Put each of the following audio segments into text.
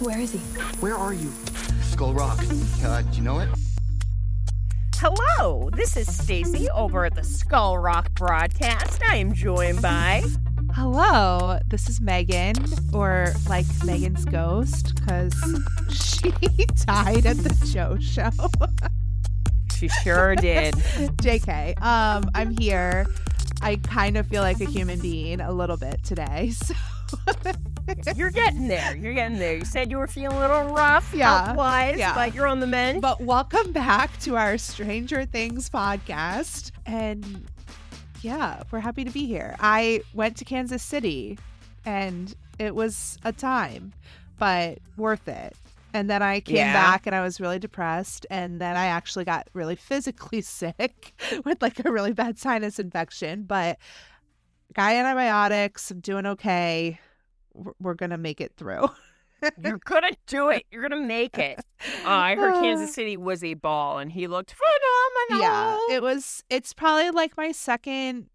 Where is he? Where are you? Skull Rock. Do you know it? Hello, this is Stacy over at the Skull Rock broadcast. I am joined by... Hello, this is Megan, or like Megan's ghost, because she died at the Joe show. She sure did. JK, I'm here. I kind of feel like a human being a little bit today, so... You're getting there. You said you were feeling a little rough health-wise, but you're on the mend. But welcome back to our Stranger Things podcast. And yeah, we're happy to be here. I went to Kansas City and it was a time, but worth it. And then I came back and I was really depressed. And then I actually got really physically sick with like a really bad sinus infection. But got antibiotics. I'm doing okay. We're going to make it through. You're going to do it. You're going to make it. I heard Kansas City was a ball and he looked phenomenal. Yeah, it's probably like my second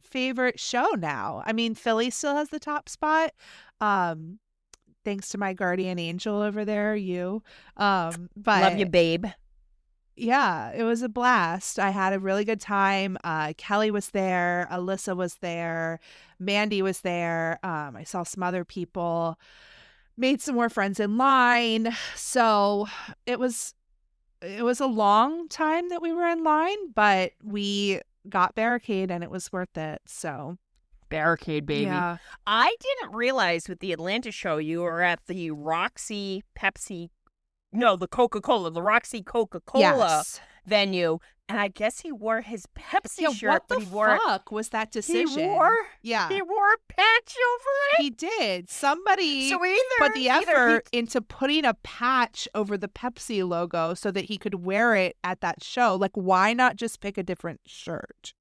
favorite show now. I mean, Philly still has the top spot. Thanks to my guardian angel over there, you. But love you, babe. Yeah, it was a blast. I had a really good time. Kelly was there. Alyssa was there. Mandy was there. I saw some other people. Made some more friends in line. So it was a long time that we were in line, but we got Barricade and it was worth it. So Barricade, baby. Yeah. I didn't realize with the Atlanta show you were at the Roxy Pepsi. No, the Coca-Cola, the Roxy Coca-Cola venue. And I guess he wore his Pepsi shirt. What but the he wore, fuck was that decision? He wore a patch over it. He did. Somebody So put the effort into putting a patch over the Pepsi logo so that he could wear it at that show. Like, why not just pick a different shirt?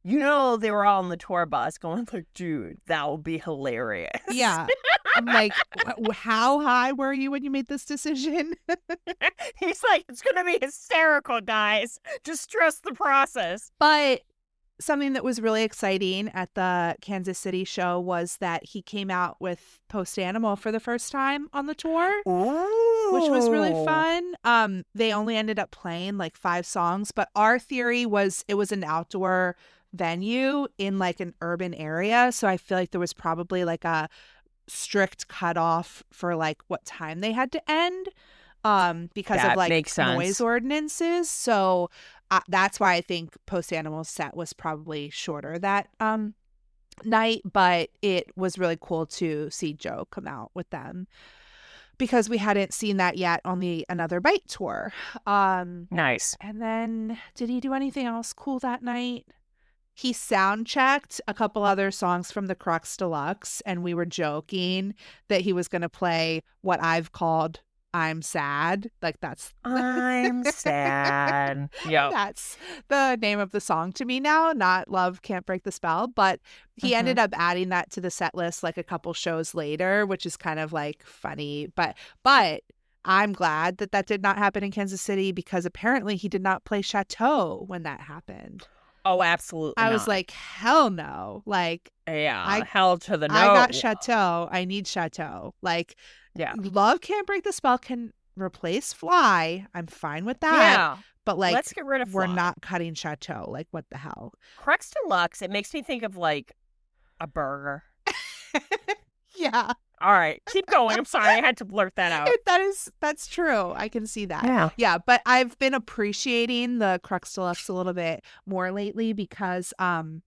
You know, they were all on the tour bus going like, dude, that will be hilarious. Yeah. I'm like, how high were you when you made this decision? He's like, it's going to be hysterical, guys. Just trust the process. But something that was really exciting at the Kansas City show was that he came out with Post Animal for the first time on the tour, which was really fun. They only ended up playing like 5 songs, but our theory was it was an outdoor venue in like an urban area. So I feel like there was probably like a strict cutoff for like what time they had to end because of like noise ordinances. So that's why I think Post Animal's set was probably shorter that night, but it was really cool to see Joe come out with them because we hadn't seen that yet on the Another Bite tour. Nice. And then did he do anything else cool that night? He sound checked a couple other songs from the Crux Deluxe, and we were joking that he was going to play what I've called I'm Sad. Like that's I'm sad. Yeah. That's the name of the song to me now, not Love Can't Break the Spell. But he ended up adding that to the set list like a couple shows later, which is kind of like funny. But I'm glad that did not happen in Kansas City because apparently he did not play Chateau when that happened. Oh, absolutely. I was like, hell no. Like, hell to the no. I got Chateau. I need Chateau. Like, Love Can't Break the Spell can replace Fly. I'm fine with that. Yeah. But like, let's get rid of Fly. We're not cutting Chateau. Like, what the hell? Crux Deluxe, it makes me think of like a burger. Yeah. All right, keep going. I'm sorry, I had to blurt that out. That's true. I can see that. Yeah. But I've been appreciating the Crux Deluxe a little bit more lately because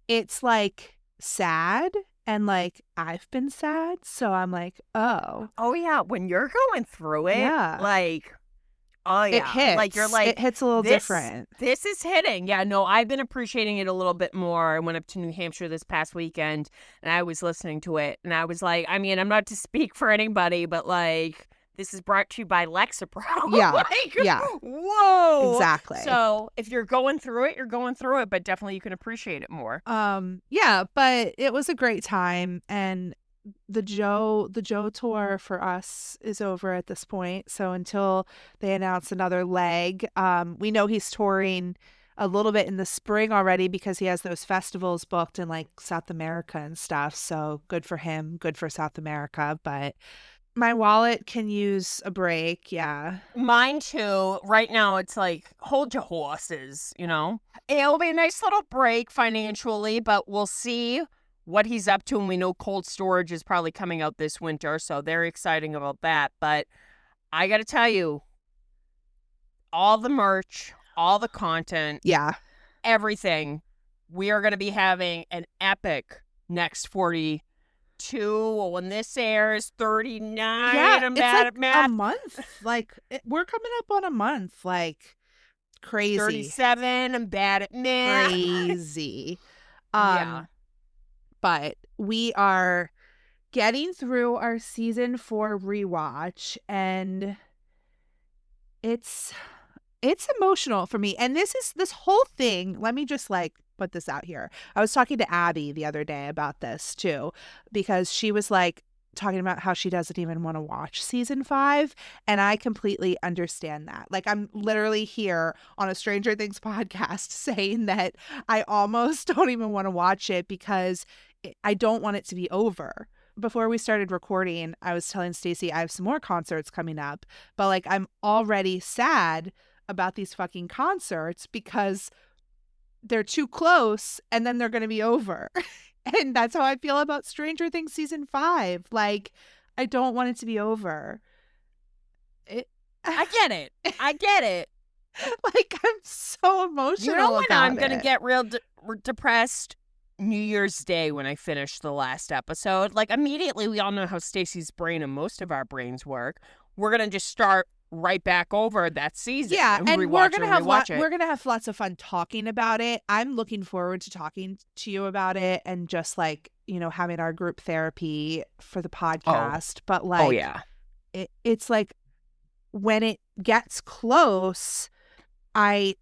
it's like sad and like I've been sad, so I'm like, oh yeah. When you're going through it, like. Oh, yeah. It hits. Like, you're like, it hits a little different. This is hitting. Yeah, no, I've been appreciating it a little bit more. I went up to New Hampshire this past weekend and I was listening to it and I was like, I mean, I'm not to speak for anybody, but like, this is brought to you by Lexapro. Yeah. Like, yeah. Whoa. Exactly. So if you're going through it, you're going through it, but definitely you can appreciate it more. Yeah, but it was a great time and the Joe tour for us is over at this point. So until they announce another leg, we know he's touring a little bit in the spring already because he has those festivals booked in like South America and stuff. So good for him, good for South America. But My wallet can use a break. Yeah. Mine too. Right now, it's like, hold your horses, you know? It'll be a nice little break financially, but we'll see what he's up to. And we know cold storage is probably coming out this winter, so they're exciting about that. But I got to tell you, all the merch, all the content, Yeah. everything, we are going to be having an epic next 42. When this airs, 39. Yeah. I'm It's bad like at math. a month. Like, we're coming up on a month. Like, crazy. 37. I'm bad at math. Crazy. Yeah. But we are getting through our season 4 rewatch, and it's emotional for me. And this whole thing, let me just like put this out here. I was talking to Abby the other day about this too, because she was like talking about how she doesn't even want to watch season 5, and I completely understand that. Like, I'm literally here on a Stranger Things podcast saying that I almost don't even want to watch it because I don't want it to be over. Before we started recording, I was telling Stacey I have some more concerts coming up, but like, I'm already sad about these fucking concerts because they're too close and then they're going to be over. And that's how I feel about Stranger Things season 5. Like, I don't want it to be over. I get it. I get it. Like, I'm so emotional. You know when about I'm going to it. get real depressed? New Year's Day when I finish the last episode. Like, immediately, we all know how Stacey's brain and most of our brains work. We're going to just start right back over that season. Yeah, and we're gonna have it. we're gonna have lots of fun talking about it. I'm looking forward to talking to you about it and just like, you know, having our group therapy for the podcast. But like, oh yeah, it's like when it gets close, I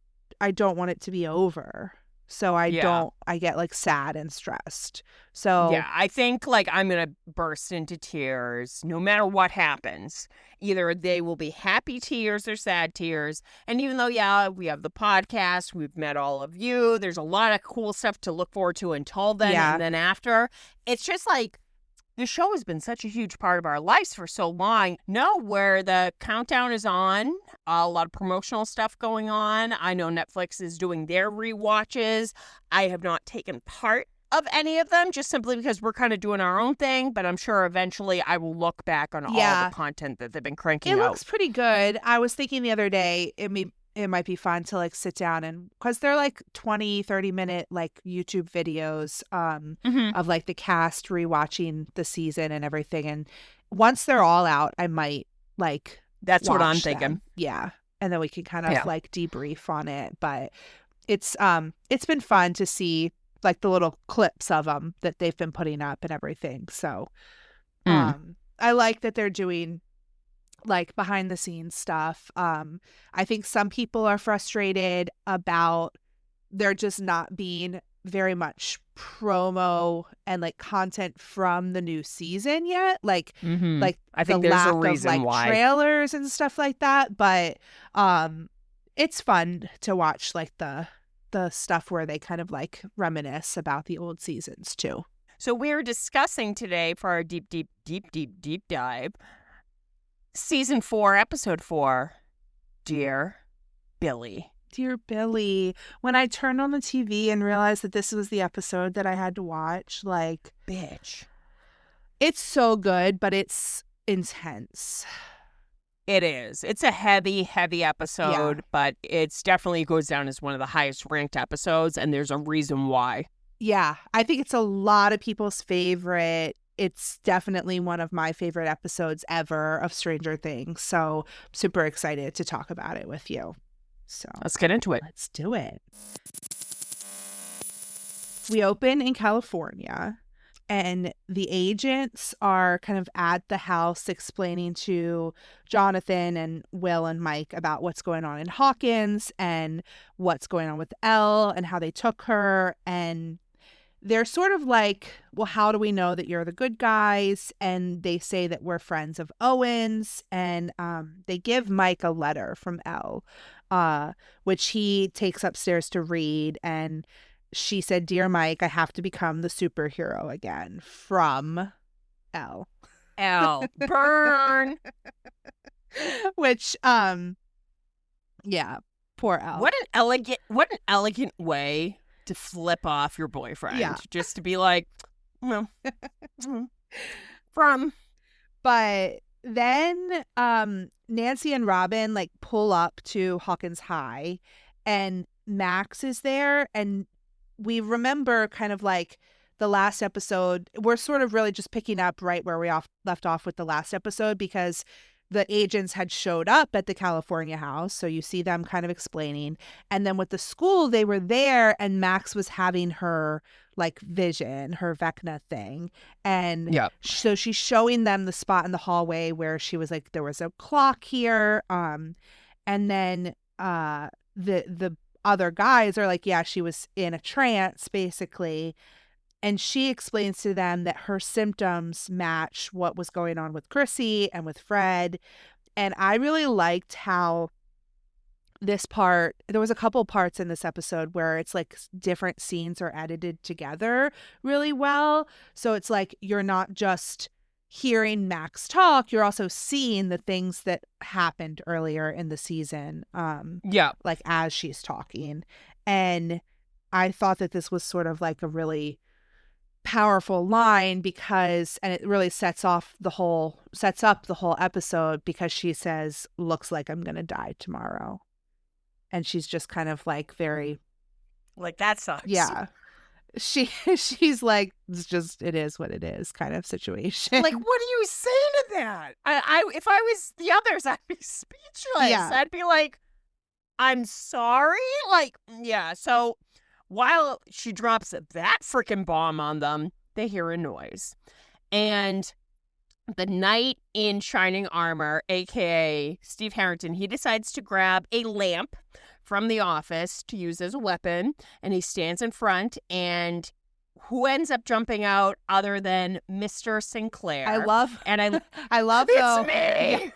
don't want it to be over. So I get like sad and stressed. So yeah, I think like I'm going to burst into tears no matter what happens. Either they will be happy tears or sad tears. And even though, yeah, we have the podcast, we've met all of you, there's a lot of cool stuff to look forward to until then and then after. It's just like, the show has been such a huge part of our lives for so long. Where the countdown is on, a lot of promotional stuff going on. I know Netflix is doing their rewatches. I have not taken part of any of them just simply because we're kind of doing our own thing, but I'm sure eventually I will look back on all the content that they've been cranking out. It looks pretty good. I was thinking the other day it might be fun to like sit down and because they're like 20-30 minute like YouTube videos of like the cast rewatching the season and everything, and once they're all out I might like that's what I'm watch them. thinking. Yeah, and then we can kind of like debrief on it. But it's been fun to see like the little clips of them that they've been putting up and everything. So I like that they're doing like behind the scenes stuff. I think some people are frustrated about there just not being very much promo and like content from the new season yet. Like like I think the there's lack a reason of like why. trailers and stuff like that. But it's fun to watch like the stuff where they kind of like reminisce about the old seasons too. So we're discussing today for our deep dive Season 4, Episode 4, Dear Billy. Dear Billy. When I turned on the TV and realized that this was the episode that I had to watch, like... Bitch. It's so good, but it's intense. It is. It's a heavy episode, but it's definitely goes down as one of the highest ranked episodes, and there's a reason why. Yeah, I think it's a lot of people's favorite. It's definitely one of my favorite episodes ever of Stranger Things. So I'm super excited to talk about it with you. So let's get into it. Let's do it. We open in California, and the agents are kind of at the house explaining to Jonathan and Will and Mike about what's going on in Hawkins and what's going on with Elle and how they took her. And they're sort of like, well, how do we know that you're the good guys? And they say that we're friends of Owen's. And they give Mike a letter from Elle, which he takes upstairs to read. And she said, "Dear Mike, I have to become the superhero again," from Elle. L. Burn. Which, yeah, poor Elle. What an elegant way to flip off your boyfriend. Yeah. Just to be like, well, from. But then Nancy and Robin like pull up to Hawkins High, and Max is there, and we remember kind of like the last episode. We're sort of really just picking up right where we left off with the last episode, because the agents had showed up at the California house. So you see them kind of explaining. And then with the school, they were there, and Max was having her like vision, her Vecna thing. And so she's showing them the spot in the hallway where she was like, there was a clock here. And then the other guys are like, yeah, she was in a trance basically. And she explains to them that her symptoms match what was going on with Chrissy and with Fred. And I really liked how this part, there was a couple parts in this episode where it's like different scenes are edited together really well. So it's like you're not just hearing Max talk, you're also seeing the things that happened earlier in the season. Like as she's talking. And I thought that this was sort of like a really powerful line, because, and it really sets up the whole episode, because she says, looks like I'm gonna die tomorrow. And she's just kind of like very like, that sucks. Yeah. She's like, it is what it is kind of situation. Like, what do you say to that? I if I was the others, I'd be speechless. Yeah. I'd be like, I'm sorry. Like, yeah. So while she drops that freaking bomb on them, they hear a noise. And the knight in shining armor, a.k.a. Steve Harrington, he decides to grab a lamp from the office to use as a weapon. And he stands in front, and who ends up jumping out other than Mr. Sinclair? I love It's though. me. Yeah.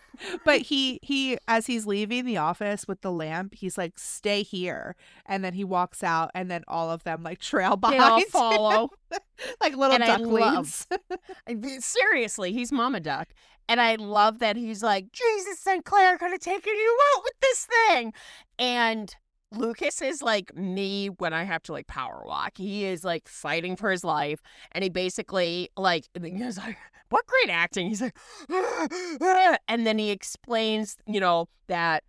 But he as he's leaving the office with the lamp, he's like, stay here. And then he walks out, and then all of them like trail behind. They all follow. Like little And ducklings. Seriously, he's Mama Duck. And I love that he's like, Jesus, Sinclair could have taken you out with this thing. And Lucas is like me when I have to like power walk. He is like fighting for his life. And he basically like, he's like, what great acting. He's like, and then he explains, that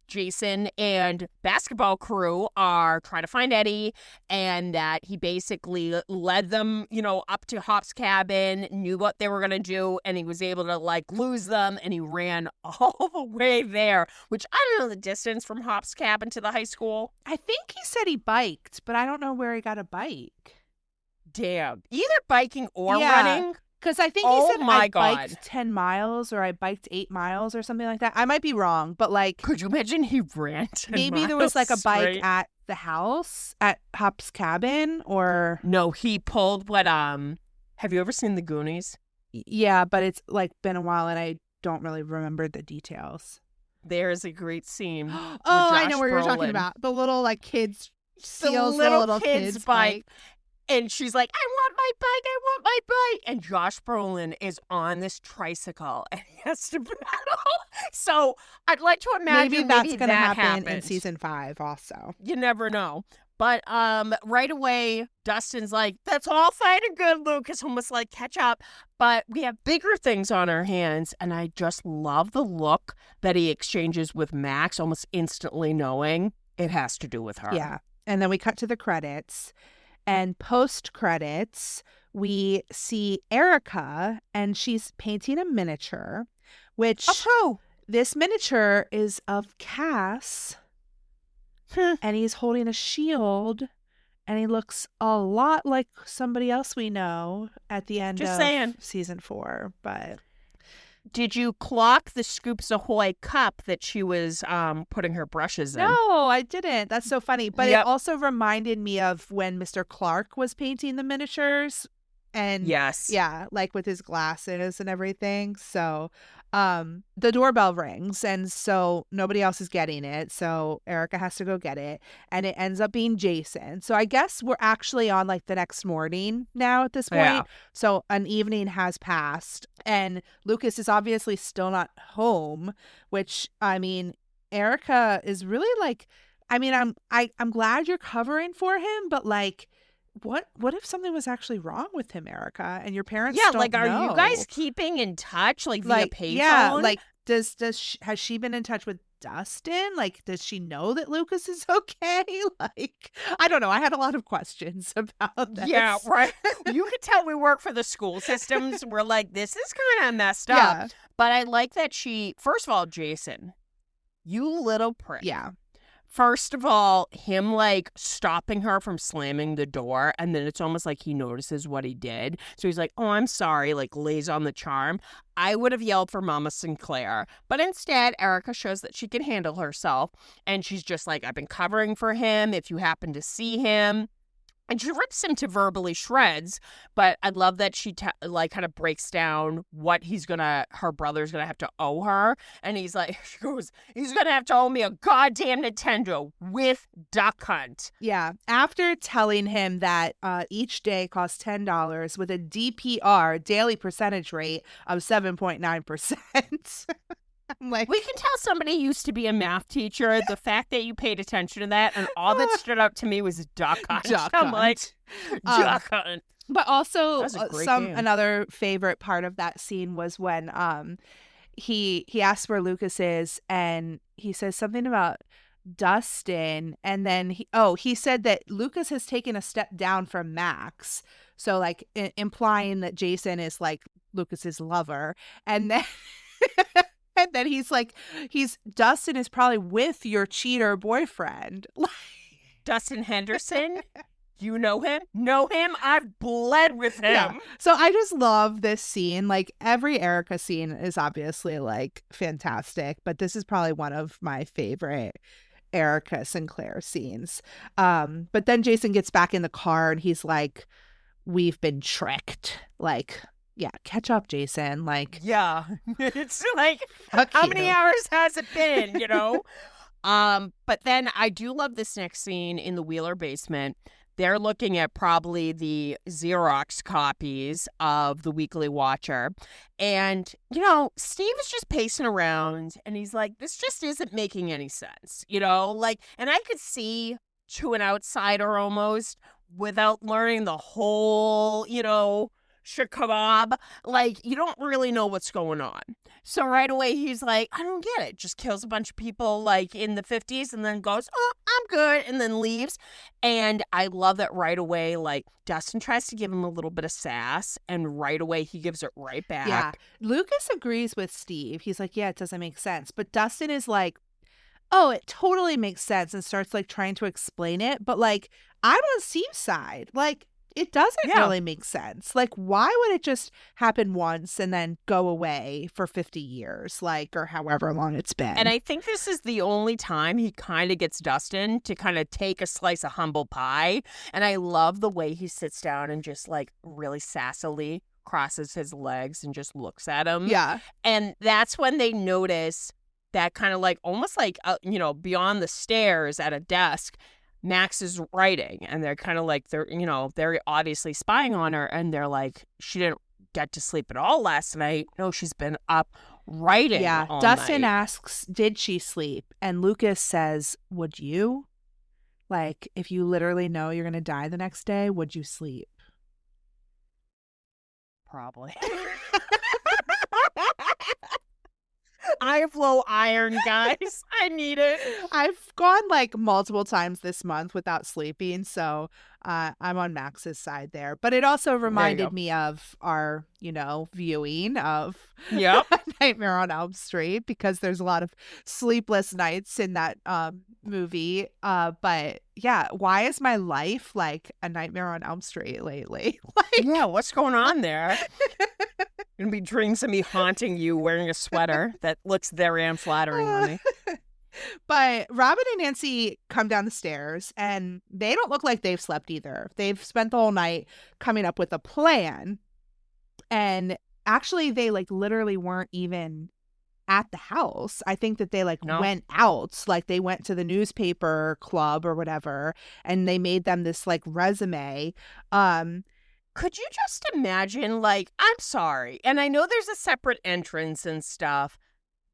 Jason and basketball crew are trying to find Eddie, and that he basically led them, up to Hop's cabin, knew what they were going to do, and he was able to like lose them, and he ran all the way there, which I don't know the distance from Hop's cabin to the high school. I think he said he biked, but I don't know where he got a bike. Damn. Either biking or running. Because I think he said I God. biked 10 miles or I biked 8 miles or something like that. I might be wrong, but like... Could you imagine he ran 10 maybe there was like a bike straight? at the house, at Hop's cabin, or... No, he pulled what, have you ever seen The Goonies? Yeah, but it's like been a while and I don't really remember the details. There's a great scene. Oh, with I Josh know what you're talking Brolin. about. The little like kids The steals little the kid's kid's bike. And she's like, I want my bike, I want my bike. And Josh Brolin is on this tricycle and he has to pedal. So I'd like to imagine Maybe that's going to that happen in happened. season 5 also. You never know. But right away, Dustin's like, that's all fine and good, Lucas, almost like catch up. But we have bigger things on our hands. And I just love the look that he exchanges with Max, almost instantly knowing it has to do with her. Yeah. And then we cut to the credits. And post-credits, we see Erica, and she's painting a miniature, which Of who? this miniature is of Cass, and he's holding a shield, and he looks a lot like somebody else we know at the end Just of saying. season 4. But Did you clock the Scoops Ahoy cup that she was putting her brushes in? no, I didn't. That's so funny. But Yep. it also reminded me of when Mr. Clark was painting the miniatures And Yes. yeah, like with his glasses and everything. So the doorbell rings, and so nobody else is getting it. So Erica has to go get it, and it ends up being Jason. So I guess we're actually on like the next morning now at this point. Yeah. So an evening has passed, and Lucas is obviously still not home, which, I mean, Erica is really like, I mean, I'm glad you're covering for him, but like, what if something was actually wrong with him, Erica, and your parents Yeah, don't like, are you guys know? keeping in touch, like, via Like, payphone? yeah, like, has she been in touch with Dustin? Like, does she know that Lucas is okay? Like, I don't know. I had a lot of questions about this. Yeah, right. You could tell we work for the school systems. We're like, this is kind of messed up. Yeah. But I like that first of all, Jason, you little prick. Yeah. First of all, him like stopping her from slamming the door, and then it's almost like he notices what he did. So he's like, oh, I'm sorry, like lays on the charm. I would have yelled for Mama Sinclair. But instead, Erica shows that she can handle herself. And she's just like, I've been covering for him if you happen to see him. And she rips him to verbally shreds, but I love that she like kind of breaks down what her brother's gonna have to owe her, and she goes, he's gonna have to owe me a goddamn Nintendo with Duck Hunt. Yeah. After telling him that each day costs $10 with a DPR, daily percentage rate, of 7.9%. I'm like, We can tell somebody used to be a math teacher. The fact that you paid attention to that, and all that stood out to me was Duck Hunt. Duck I'm Hunt. like, Duck Hunt. But also That was a great game. another favorite part of that scene was when he asks where Lucas is, and he says something about Dustin, and then he said that Lucas has taken a step down from Max, so like implying that Jason is like Lucas's lover, and then and then he's like, Dustin is probably with your cheater boyfriend. Dustin Henderson. You know him? Know him? I've bled with him. Yeah. So I just love this scene. Like, every Erica scene is obviously like fantastic, but this is probably one of my favorite Erica Sinclair scenes. But then Jason gets back in the car and he's like, we've been tricked. Like, yeah, catch up, Jason. Like, Yeah. It's like, fuck how you. many hours has it been, you know? But then I do love this next scene in the Wheeler basement. They're looking at probably the Xerox copies of the Weekly Watcher. And, you know, Steve is just pacing around and he's like, this just isn't making any sense, you know? Like, and I could see to an outsider almost without learning the whole, you know, shakabab, like, you don't really know what's going on. So right away he's like, I don't get it. Just kills a bunch of people like in the 50s and then goes, oh, I'm good, and then leaves. And I love that right away, like, Dustin tries to give him a little bit of sass, and right away he gives it right back. Yeah. Lucas agrees with Steve. He's like, yeah, it doesn't make sense. But Dustin is like, oh, it totally makes sense, and starts like trying to explain it. But like, I'm on Steve's side. Like, it doesn't really make sense. Like, why would it just happen once and then go away for 50 years, like, or however long it's been? And I think this is the only time he kind of gets Dustin to kind of take a slice of humble pie. And I love the way he sits down and just like really sassily crosses his legs and just looks at him. Yeah. And that's when they notice that kind of like almost like, you know, beyond the stairs at a desk, Max is writing, and they're kind of like, they're obviously spying on her, and they're like, she didn't get to sleep at all last night. No, she's been up writing. Yeah. all Dustin night. asks, did she sleep? And Lucas says, would you? Like, if you literally know you're going to die the next day, would you sleep? Probably. I have low iron, guys. I need it. I've gone like multiple times this month without sleeping, so I'm on Max's side there. But it also reminded me of our, you know, viewing of Yep. Nightmare on Elm Street, because there's a lot of sleepless nights in that movie. But yeah, why is my life like a Nightmare on Elm Street lately? Like, Yeah, what's going on there? Gonna be dreams of me haunting you wearing a sweater that looks very unflattering on me. But Robin and Nancy come down the stairs and they don't look like they've slept either. They've spent the whole night coming up with a plan. And actually, they like literally weren't even at the house. I think that they like No. went out, like they went to the newspaper club or whatever, and they made them this like resume. Could you just imagine, like, I'm sorry, and I know there's a separate entrance and stuff,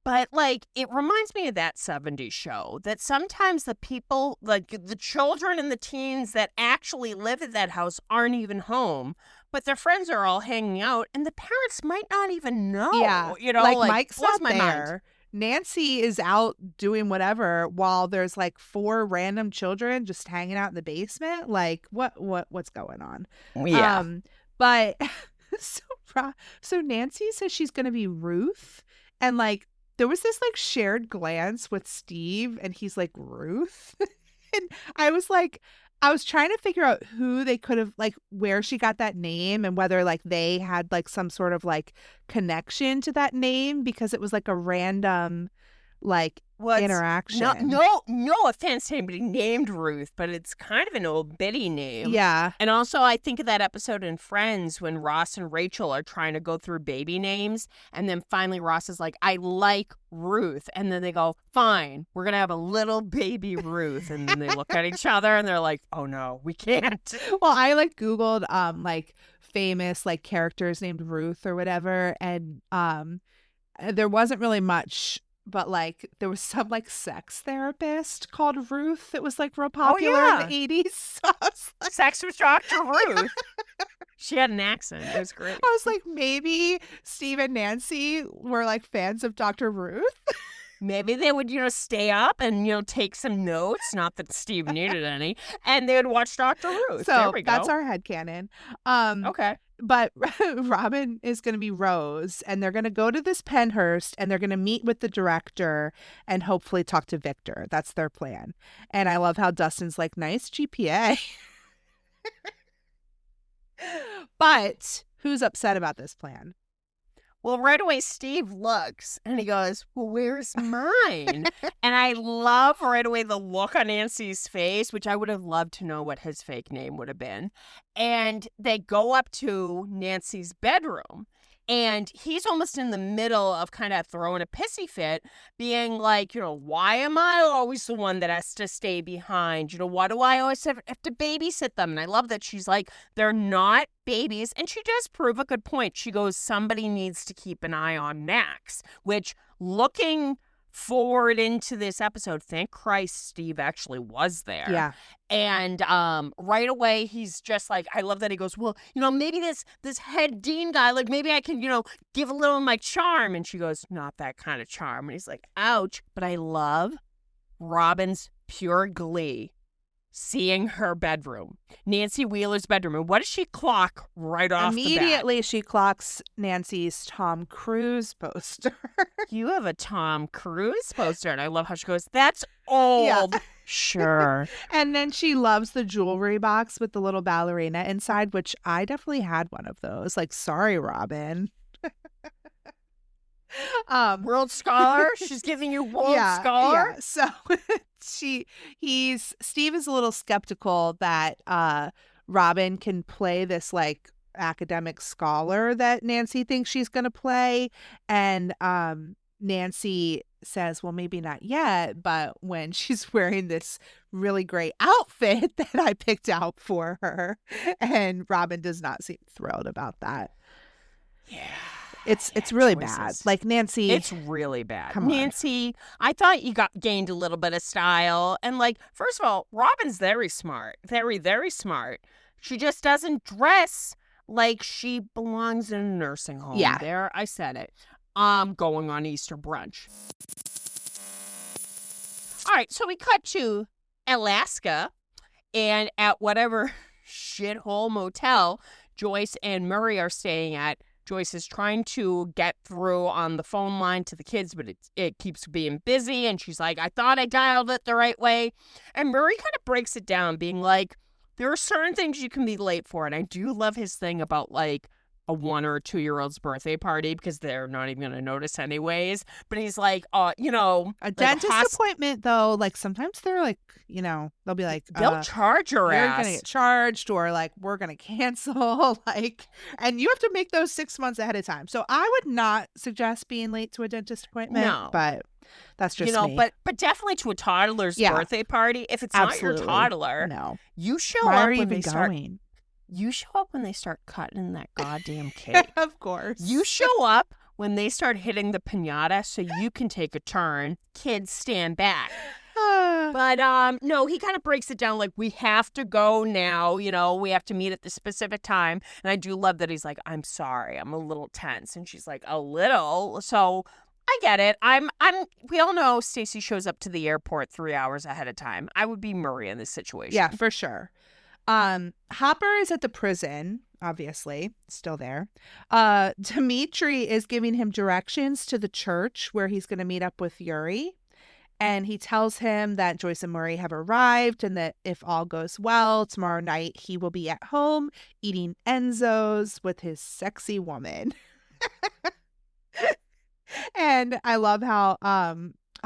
but, like, it reminds me of that 70s show that sometimes the people, like, the children and the teens that actually live at that house aren't even home, but their friends are all hanging out, and the parents might not even know. Yeah, You know, like like Mike's blows not my mind. there. Nancy is out doing whatever while there's like 4 random children just hanging out in the basement. Like what's going on? Yeah. But so Nancy says she's going to be Ruth, and like there was this like shared glance with Steve and he's like, Ruth? And I was trying to figure out who they could have, like, where she got that name and whether like they had like some sort of like connection to that name, because it was like a random like interaction. No offense to anybody named Ruth, but it's kind of an old biddy name. Yeah. And also, I think of that episode in Friends when Ross and Rachel are trying to go through baby names, and then finally Ross is like, I like Ruth. And then they go, fine, we're going to have a little baby Ruth. And then they look at each other and they're like, oh no, we can't. Well, I like Googled like famous like characters named Ruth or whatever, and there wasn't really much, but like there was some like sex therapist called Ruth that was like real popular in the 80s. So I was like, Sex with Dr. Ruth. She had an accent. It was great. I was like, maybe Steve and Nancy were like fans of Dr. Ruth. Maybe they would, stay up and, take some notes. Not that Steve needed any. And they would watch Dr. Ruth. So there we go. that's our headcanon. Okay. But Robin is going to be Rose, and they're going to go to this Penhurst, and they're going to meet with the director and hopefully talk to Victor. That's their plan. And I love how Dustin's like, nice GPA. But who's upset about this plan? Well, right away, Steve looks and he goes, well, where's mine? And I love right away the look on Nancy's face, which I would have loved to know what his fake name would have been. And they go up to Nancy's bedroom. And he's almost in the middle of kind of throwing a pissy fit, being like, why am I always the one that has to stay behind? Why do I always have to babysit them? And I love that she's like, they're not babies. And she does prove a good point. She goes, somebody needs to keep an eye on Max, which, looking forward into this episode, thank Christ Steve actually was there. Yeah. And right away he's just like, I love that he goes, well, maybe this head dean guy, like maybe I can, give a little of my charm. And she goes, not that kind of charm. And he's like, ouch. But I love Robin's pure glee seeing her bedroom, Nancy Wheeler's bedroom. And what does she clock right off the bat? Immediately she clocks Nancy's Tom Cruise poster. You have a Tom Cruise poster. And I love how she goes, that's old. Yeah. Sure. And then she loves the jewelry box with the little ballerina inside, which I definitely had one of those. Like, sorry, Robin. World Scholar? She's giving you World Scholar? Yeah. So Steve is a little skeptical that Robin can play this like academic scholar that Nancy thinks she's going to play. And Nancy says, well, maybe not yet, but when she's wearing this really great outfit that I picked out for her, and Robin does not seem thrilled about that. Yeah. It's really choices. bad. Like, Nancy. It's really bad. Come on. Nancy, I thought you gained a little bit of style. And like, first of all, Robin's very smart. Very, very smart. She just doesn't dress like she belongs in a nursing home. Yeah. There, I said it. Going on Easter brunch. All right, so we cut to Alaska, and at whatever shithole motel Joyce and Murray are staying at, Joyce is trying to get through on the phone line to the kids, but it keeps being busy, and she's like, I thought I dialed it the right way. And Murray kind of breaks it down, being like, there are certain things you can be late for, and I do love his thing about, like, a 1 or 2-year-old's birthday party because they're not even going to notice anyways. But he's like, you know, A dentist appointment, though, like sometimes they're like, you know, they'll be like, they'll charge your you're ass. gonna get charged, or like we're gonna cancel, like, and you have to make those 6 months ahead of time. So I would not suggest being late to a dentist appointment. No. But that's just you know, me. but definitely to a toddler's Yeah. birthday party. If it's Absolutely. not your toddler, No. you show Why up are you when even they start. going? You show up when they start cutting that goddamn cake. Of course. You show up when they start hitting the piñata so you can take a turn. Kids stand back. But no, he kind of breaks it down like, we have to go now, you know, we have to meet at the specific time. And I do love that he's like, I'm sorry, I'm a little tense. And she's like, a little. So I get it. We all know Stacy shows up to the airport 3 hours ahead of time. I would be Murray in this situation. Yeah, for sure. Hopper is at the prison, obviously, still there. Dimitri is giving him directions to the church where he's going to meet up with Yuri. And he tells him that Joyce and Murray have arrived and that if all goes well, tomorrow night he will be at home eating Enzo's with his sexy woman. And I love how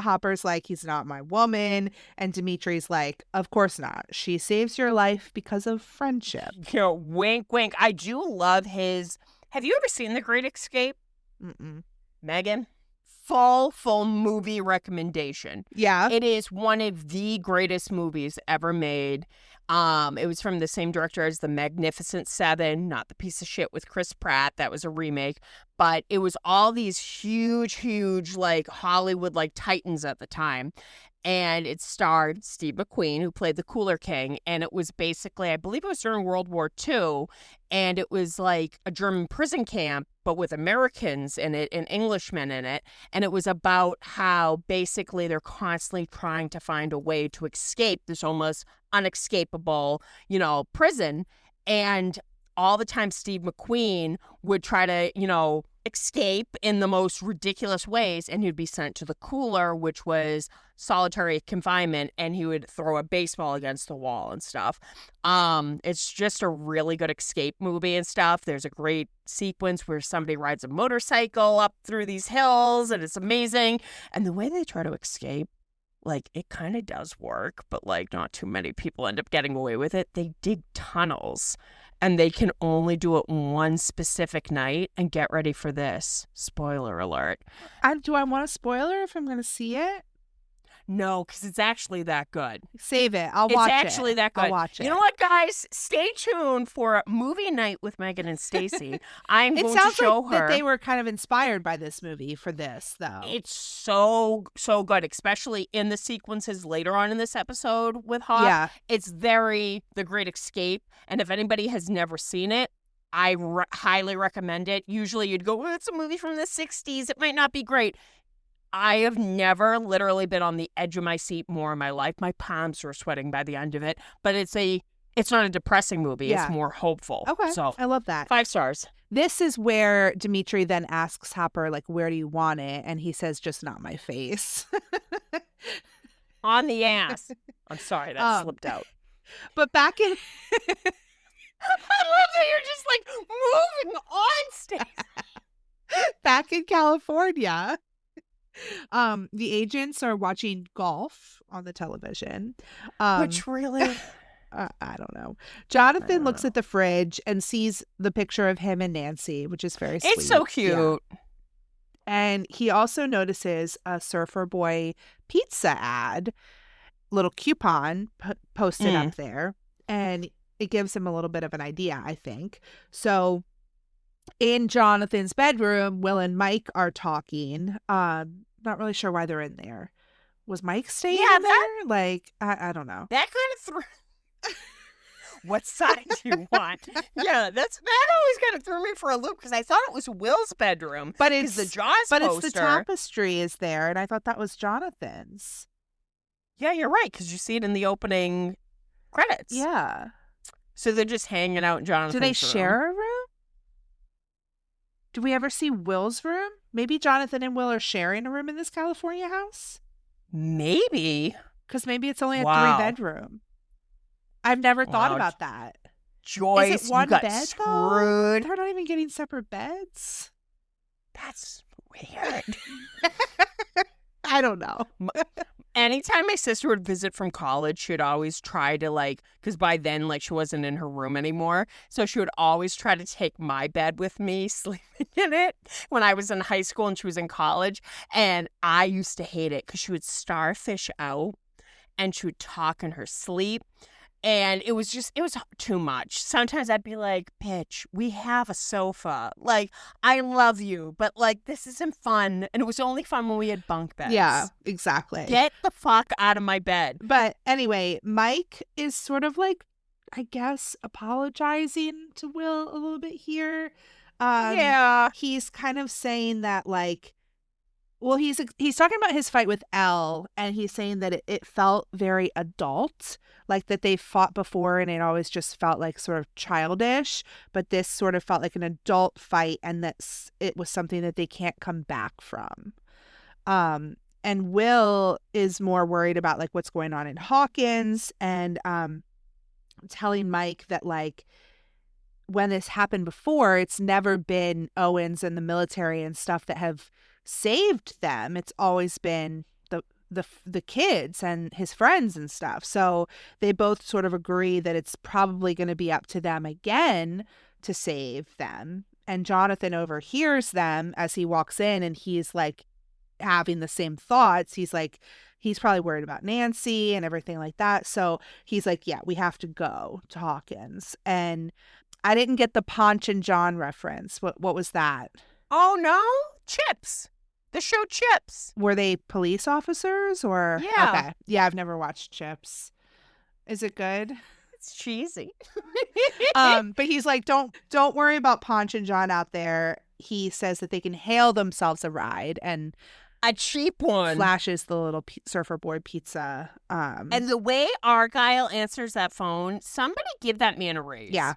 Hopper's like, he's not my woman. And Dimitri's like, of course not. She saves your life because of friendship. You know, wink, wink. I do love his. Have you ever seen The Great Escape? Mm-mm. Megan? Full movie recommendation. Yeah. It is one of the greatest movies ever made. It was from the same director as The Magnificent Seven, not the piece of shit with Chris Pratt. That was a remake. But it was all these huge, like, Hollywood, like, titans at the time. And it starred Steve McQueen, who played the Cooler King. And it was basically, I believe it was during World War II. And it was like a German prison camp, but with Americans in it and Englishmen in it. And it was about how basically they're constantly trying to find a way to escape this almost unescapable, you know, prison. And all the time Steve McQueen would try to, you know, escape in the most ridiculous ways, and he'd be sent to the cooler, which was solitary confinement, and he would throw a baseball against the wall and stuff. It's just a really good escape movie and stuff. There's a great sequence where somebody rides a motorcycle up through these hills, and it's amazing. And the way they try to escape, like, it kind of does work, but, like, not too many people end up getting away with it. They dig tunnels. And they can only do it one specific night. And get ready for this. Spoiler alert. Do I want a spoiler if I'm going to see it? No, because it's actually that good. Save it. I'll watch it. It's actually that good. I'll watch it. You know what, guys? Stay tuned for movie night with Megan and Stacy. I'm It going sounds to show like her. that they were kind of inspired by this movie for this, though. It's so good, especially in the sequences later on in this episode with Hop. Yeah. It's very The Great Escape. And if anybody has never seen it, I highly recommend it. Usually you'd go, well, it's a movie from the 60s. It might not be great. I have never literally been on the edge of my seat more in my life. My palms were sweating by the end of it. But it's not a depressing movie. Yeah. It's more hopeful. Okay. So I love that. 5 stars. This is where Dimitri then asks Hopper, like, where do you want it? And he says, just not my face. On the ass. I'm sorry, that slipped out. But back in... I love that you're just like moving on, Stacey. Back in California, the agents are watching golf on the television. Which really... I don't know. Jonathan looks at the fridge and sees the picture of him and Nancy, which is very sweet. It's so cute. Yeah. And he also notices a Surfer Boy pizza ad, little coupon posted up there. And it gives him a little bit of an idea, I think. So in Jonathan's bedroom, Will and Mike are talking. Not really sure why they're in there. Was Mike staying in there? Like, I don't know. That kind of threw... What side do you want? Yeah, that always kind of threw me for a loop because I thought it was Will's bedroom. But it's the Jaws but poster. It's the tapestry is there, and I thought that was Jonathan's. Yeah, you're right, because you see it in the opening credits. Yeah. So they're just hanging out in Jonathan's Do they room. share a room? Do we ever see Will's room? Maybe Jonathan and Will are sharing a room in this California house? Maybe. Because maybe it's only a Wow. 3-bedroom. I've never thought Wow. about that. Joyce, Is it one you got bed, though? screwed. They're not even getting separate beds. That's weird. I don't know. Anytime my sister would visit from college, she would always try to, like, because by then, like, she wasn't in her room anymore. So she would always try to take my bed with me, sleeping in it when I was in high school and she was in college. And I used to hate it because she would starfish out and she would talk in her sleep. And it was too much. Sometimes I'd be like, bitch, we have a sofa. Like, I love you, but, like, this isn't fun. And it was only fun when we had bunk beds. Yeah, exactly. Get the fuck out of my bed. But anyway, Mike is sort of like, I guess, apologizing to Will a little bit here. Yeah. He's kind of saying that, like, well, he's talking about his fight with Elle, and he's saying that it felt very adult, like that they fought before and it always just felt like sort of childish, but this sort of felt like an adult fight, and that it was something that they can't come back from. And Will is more worried about like what's going on in Hawkins, and telling Mike that like when this happened before, it's never been Owens and the military and stuff that have saved them. It's always been the kids and his friends and stuff. So they both sort of agree that it's probably going to be up to them again to save them. And Jonathan overhears them as he walks in, and he's like having the same thoughts. He's like, he's probably worried about Nancy and everything like that. So he's like, yeah, we have to go to Hawkins. And I didn't get the Ponch and John reference. What was that? Oh, no? Chips. The show Chips. Were they police officers or? Yeah. Okay. Yeah, I've never watched Chips. Is it good? It's cheesy. But he's like, don't worry about Ponch and John out there. He says that they can hail themselves a ride, and A cheap one. flashes the little surfer board pizza. And the way Argyle answers that phone, somebody give that man a raise. yeah.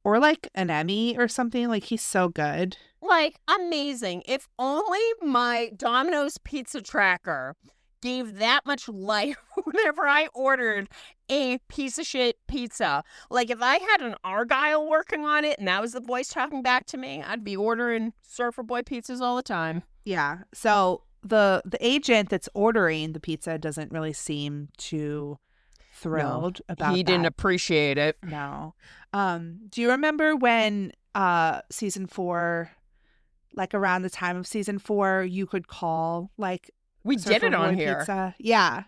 Or like an Emmy or something. Like, he's so good. Like, amazing. If only my Domino's pizza tracker gave that much life whenever I ordered a piece of shit pizza. Like, if I had an Argyle working on it and that was the voice talking back to me, I'd be ordering Surfer Boy pizzas all the time. Yeah. So the agent that's ordering the pizza doesn't really seem too thrilled about He that. didn't appreciate it. No. Do you remember when season 4, like around the time of season 4, you could call like We did Surfer it on Boy here. Pizza? Yeah.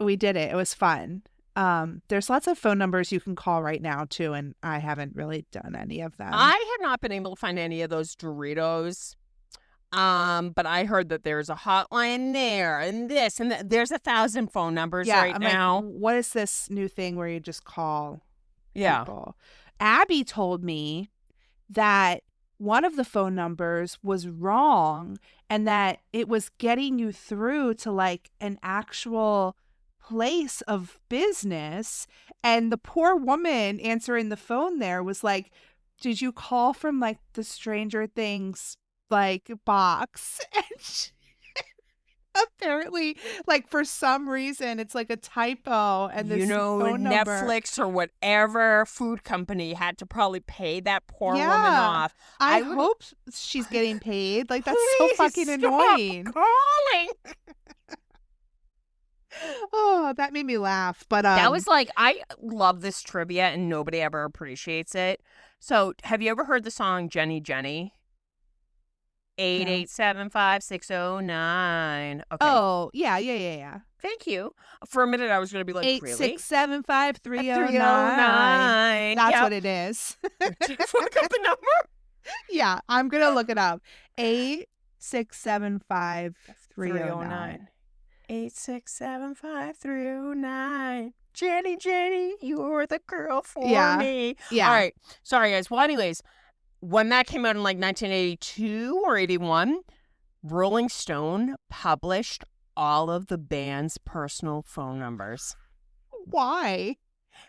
We did it. It was fun. There's lots of phone numbers you can call right now too, and I haven't really done any of them. I have not been able to find any of those Doritos. But I heard that there's a hotline there and this and there's 1,000 phone numbers right I'm now. like, what is this new thing where you just call Yeah. people? Abby told me that one of the phone numbers was wrong and that it was getting you through to like an actual place of business. And the poor woman answering the phone there was like, did you call from like the Stranger Things like box? And she, apparently, like for some reason, it's like a typo, and this phone number. Netflix or whatever food company had to probably pay that poor woman Yeah. off. I would- hope she's getting paid. Like, that's so Please fucking stop annoying. calling. Oh, that made me laugh. But That was like, I love this trivia and nobody ever appreciates it. So, have you ever heard the song Jenny Jenny? 8875609. Okay. Oh, yeah. Thank you. For a minute, I was going to be like, really? 8675309. That's Yep. what it is. Did you fuck up the number? Yeah, I'm gonna look it up. 8675309. 8675309. Jenny, you're the girl for Yeah. me. Yeah. All right. Sorry, guys. Well, anyways, when that came out in like 1982 or 81, Rolling Stone published all of the band's personal phone numbers. Why?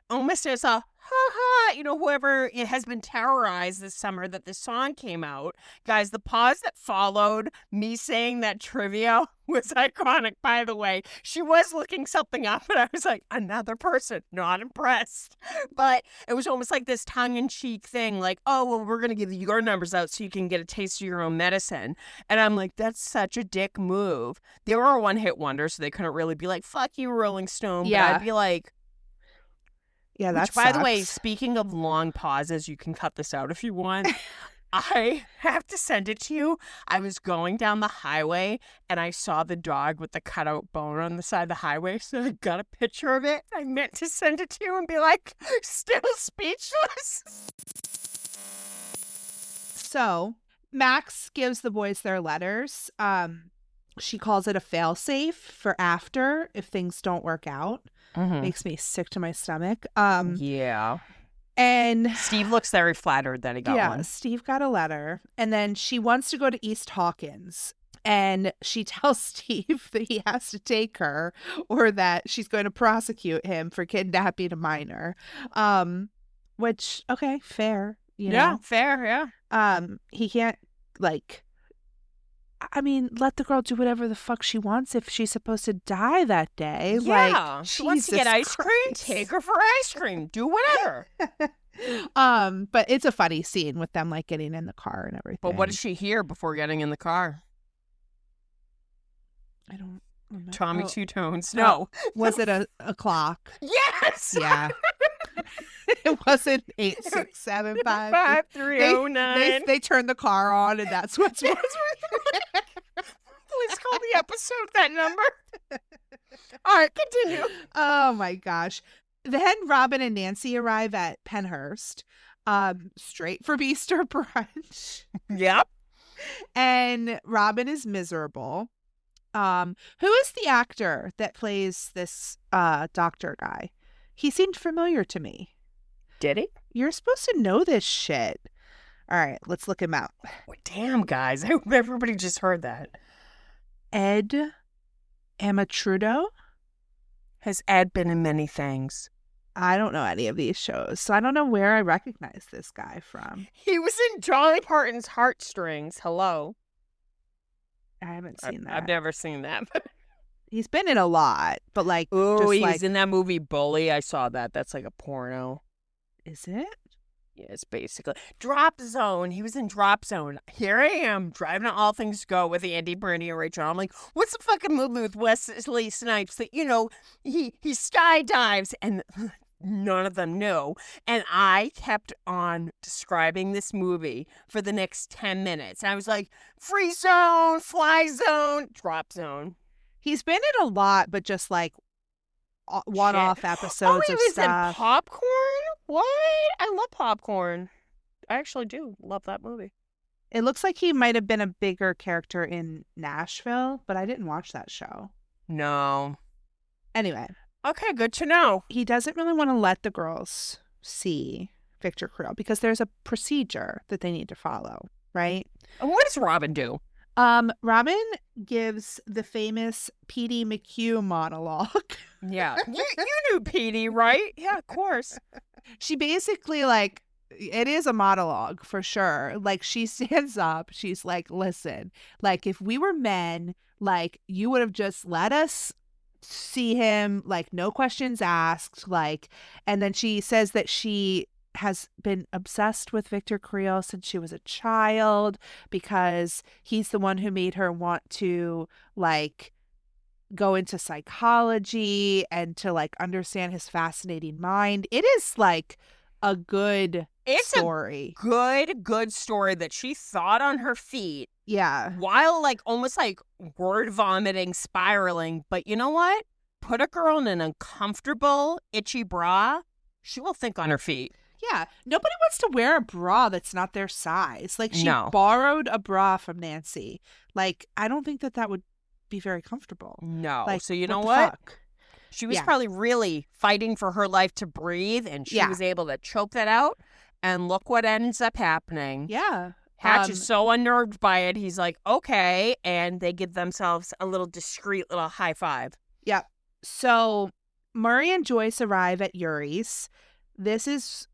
almost as a ha, whoever it has been terrorized this summer that this song came out. Guys, the pause that followed me saying that trivia was iconic, by the way. She was looking something up, and I was like, another person, not impressed. But it was almost like this tongue-in-cheek thing, like, oh, well, we're going to give you your numbers out so you can get a taste of your own medicine. And I'm like, that's such a dick move. They were a one-hit wonder, so they couldn't really be like, fuck you, Rolling Stone. Yeah. But I'd be like, Yeah, that which, by the way, sucks. speaking of long pauses, you can cut this out if you want. I have to send it to you. I was going down the highway and I saw the dog with the cutout bone on the side of the highway. So I got a picture of it. I meant to send it to you and be like, still speechless. So Max gives the boys their letters. She calls it a failsafe for after if things don't work out. Makes me sick to my stomach. Yeah. And Steve looks very flattered that he got one. Steve got a letter. And then she wants to go to East Hawkins. And she tells Steve that he has to take her or that she's going to prosecute him for kidnapping a minor. Which, okay, fair. You know? Fair, yeah. He can't, like, I mean, let the girl do whatever the fuck she wants if she's supposed to die that day. Yeah, Like, she wants to Jesus get ice cream, Christ. take her for ice cream, do whatever. But it's a funny scene with them like getting in the car and everything. But what did she hear before getting in the car? I don't remember. Tommy Oh, Two Tones. No. was it a clock? Yes! Yeah. It wasn't 8675. 5309. They turned the car on and that's what's Please call the episode that number. All right, continue. Oh my gosh. Then Robin and Nancy arrive at Penhurst, straight from Easter brunch. Yep. And Robin is miserable. Who is the actor that plays this doctor guy? He seemed familiar to me. Did he? You're supposed to know this shit. All right, let's look him up. Oh, damn, guys. I hope everybody just heard that. Ed Amatrudo? Has Ed been in many things? I don't know any of these shows, so I don't know where I recognize this guy from. He was in Dolly Parton's Heartstrings. Hello. I haven't seen that. I've never seen that. He's been in a lot, but like, Oh, just he's like, in that movie Bully. I saw that. That's like a porno. is it? Yes, basically. Drop Zone. He was in Drop Zone. Here I am, driving to All Things Go with Andy, Bernie, and Rachel. I'm like, what's the fucking movie with Wesley Snipes that, he skydives? And none of them knew. And I kept on describing this movie for the next 10 minutes. And I was like, Free Zone, Fly Zone, Drop Zone. He's been in a lot, but just like one-off episodes he of was stuff. in Popcorn? What? I love Popcorn. I actually do love that movie. It looks like he might have been a bigger character in Nashville, but I didn't watch that show. No. Anyway, Okay, good to know. he doesn't really want to let the girls see Victor Creel because there's a procedure that they need to follow, right? And what does Robin do? Robin gives the famous P.D. McHugh monologue. Yeah. you knew Petey, right? Yeah, of course. She basically, like, it is a monologue for sure. Like, she stands up. She's like, listen, like, if we were men, like, you would have just let us see him, like, no questions asked. Like, and then she says that she has been obsessed with Victor Creel since she was a child because he's the one who made her want to, like, go into psychology and to, like, understand his fascinating mind. It is, like, a good story. Good story that she thought on her feet Yeah. while, like, almost like word vomiting, spiraling. But you know what? Put a girl in an uncomfortable, itchy bra, she will think on her feet. Yeah. Nobody wants to wear a bra that's not their size. Like, she No. borrowed a bra from Nancy. Like, I don't think that would be very comfortable. No. Like, So you know the what? fuck? She was Yeah. probably really fighting for her life to breathe, and she Yeah. was able to choke that out. And look what ends up happening. Yeah. Hatch is so unnerved by it, he's like, okay. And they give themselves a little discreet little high five. Yeah. So Murray and Joyce arrive at Yuri's. This is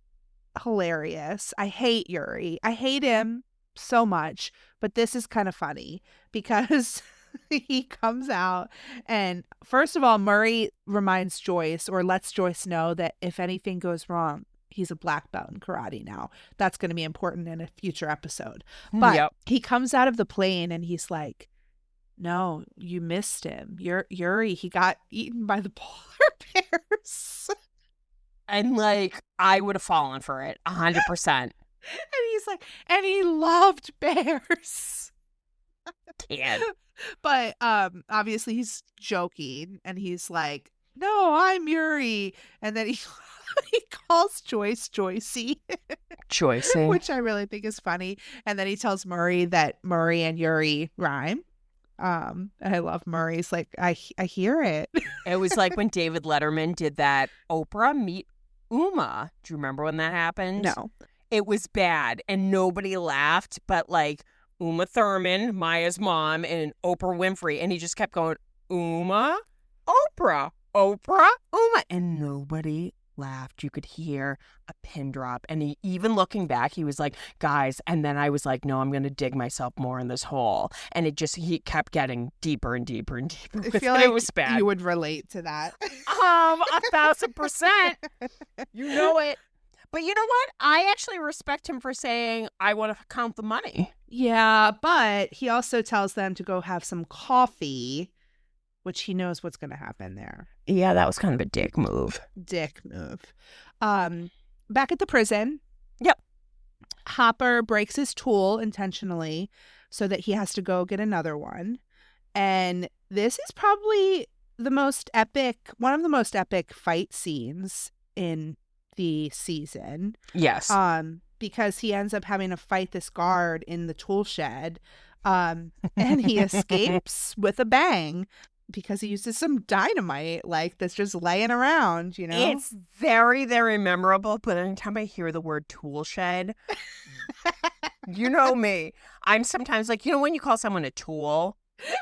hilarious. I hate Yuri. I hate him so much, but this is kind of funny because he comes out and first of all, Murray reminds Joyce or lets Joyce know that if anything goes wrong, he's a black belt in karate now. That's going to be important in a future episode. But he comes out of the plane and he's like, no, you missed him. Yuri, he got eaten by the polar bears. And like, I would have fallen for it 100%. And he's like, and he loved bears. Can't. But obviously he's joking and he's like, no, I'm Yuri. And then he calls Joyce Joycey. Joycey. Which I really think is funny. And then he tells Murray that Murray and Yuri rhyme. And I love Murray's like, I hear it. It was like when David Letterman did that Oprah Meet Uma. Do you remember when that happened? No. It was bad and nobody laughed, but like Uma Thurman, Maya's mom, and Oprah Winfrey, and he just kept going, Uma, Oprah, Oprah, Uma, and nobody laughed. You could hear a pin drop. And he, even looking back, he was like, guys, and then I was like, no, I'm going to dig myself more in this hole. And he kept getting deeper and deeper and deeper. I feel like it was bad. You would relate to that. 1,000%. You know it. But you know what? I actually respect him for saying, I want to count the money. Yeah, but he also tells them to go have some coffee, which he knows what's going to happen there. Yeah, that was kind of a dick move. Dick move. Back at the prison. Yep. Hopper breaks his tool intentionally so that he has to go get another one. And this is probably one of the most epic fight scenes in the season. Yes. Because he ends up having to fight this guard in the tool shed. And he escapes with a bang because he uses some dynamite like that's just laying around, you know? It's very, very memorable, but anytime I hear the word tool shed, you know me. I'm sometimes like, you know when you call someone a tool?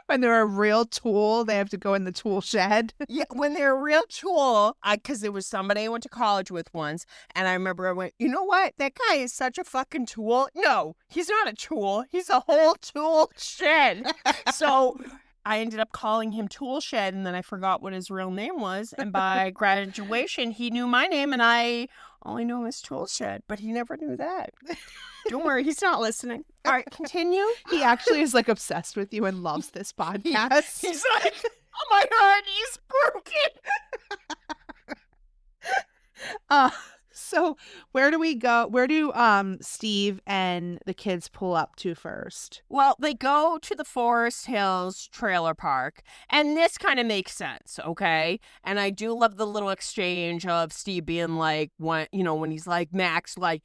When they're a real tool, they have to go in the tool shed. Yeah, when they're a real tool, because there was somebody I went to college with once, and I remember I went, you know what? That guy is such a fucking tool. No, he's not a tool. He's a whole tool shed. So I ended up calling him Tool Shed, and then I forgot what his real name was. And by graduation, he knew my name, and I only knew him as Tool Shed, but he never knew that. Don't worry, he's not listening. All right, continue. He actually is like obsessed with you and loves this podcast. He's like, oh my heart, he's broken. So where do we go? Where do Steve and the kids pull up to first? Well, they go to the Forest Hills trailer park, and this kind of makes sense, okay? And I do love the little exchange of Steve being like, when he's like, Max, like,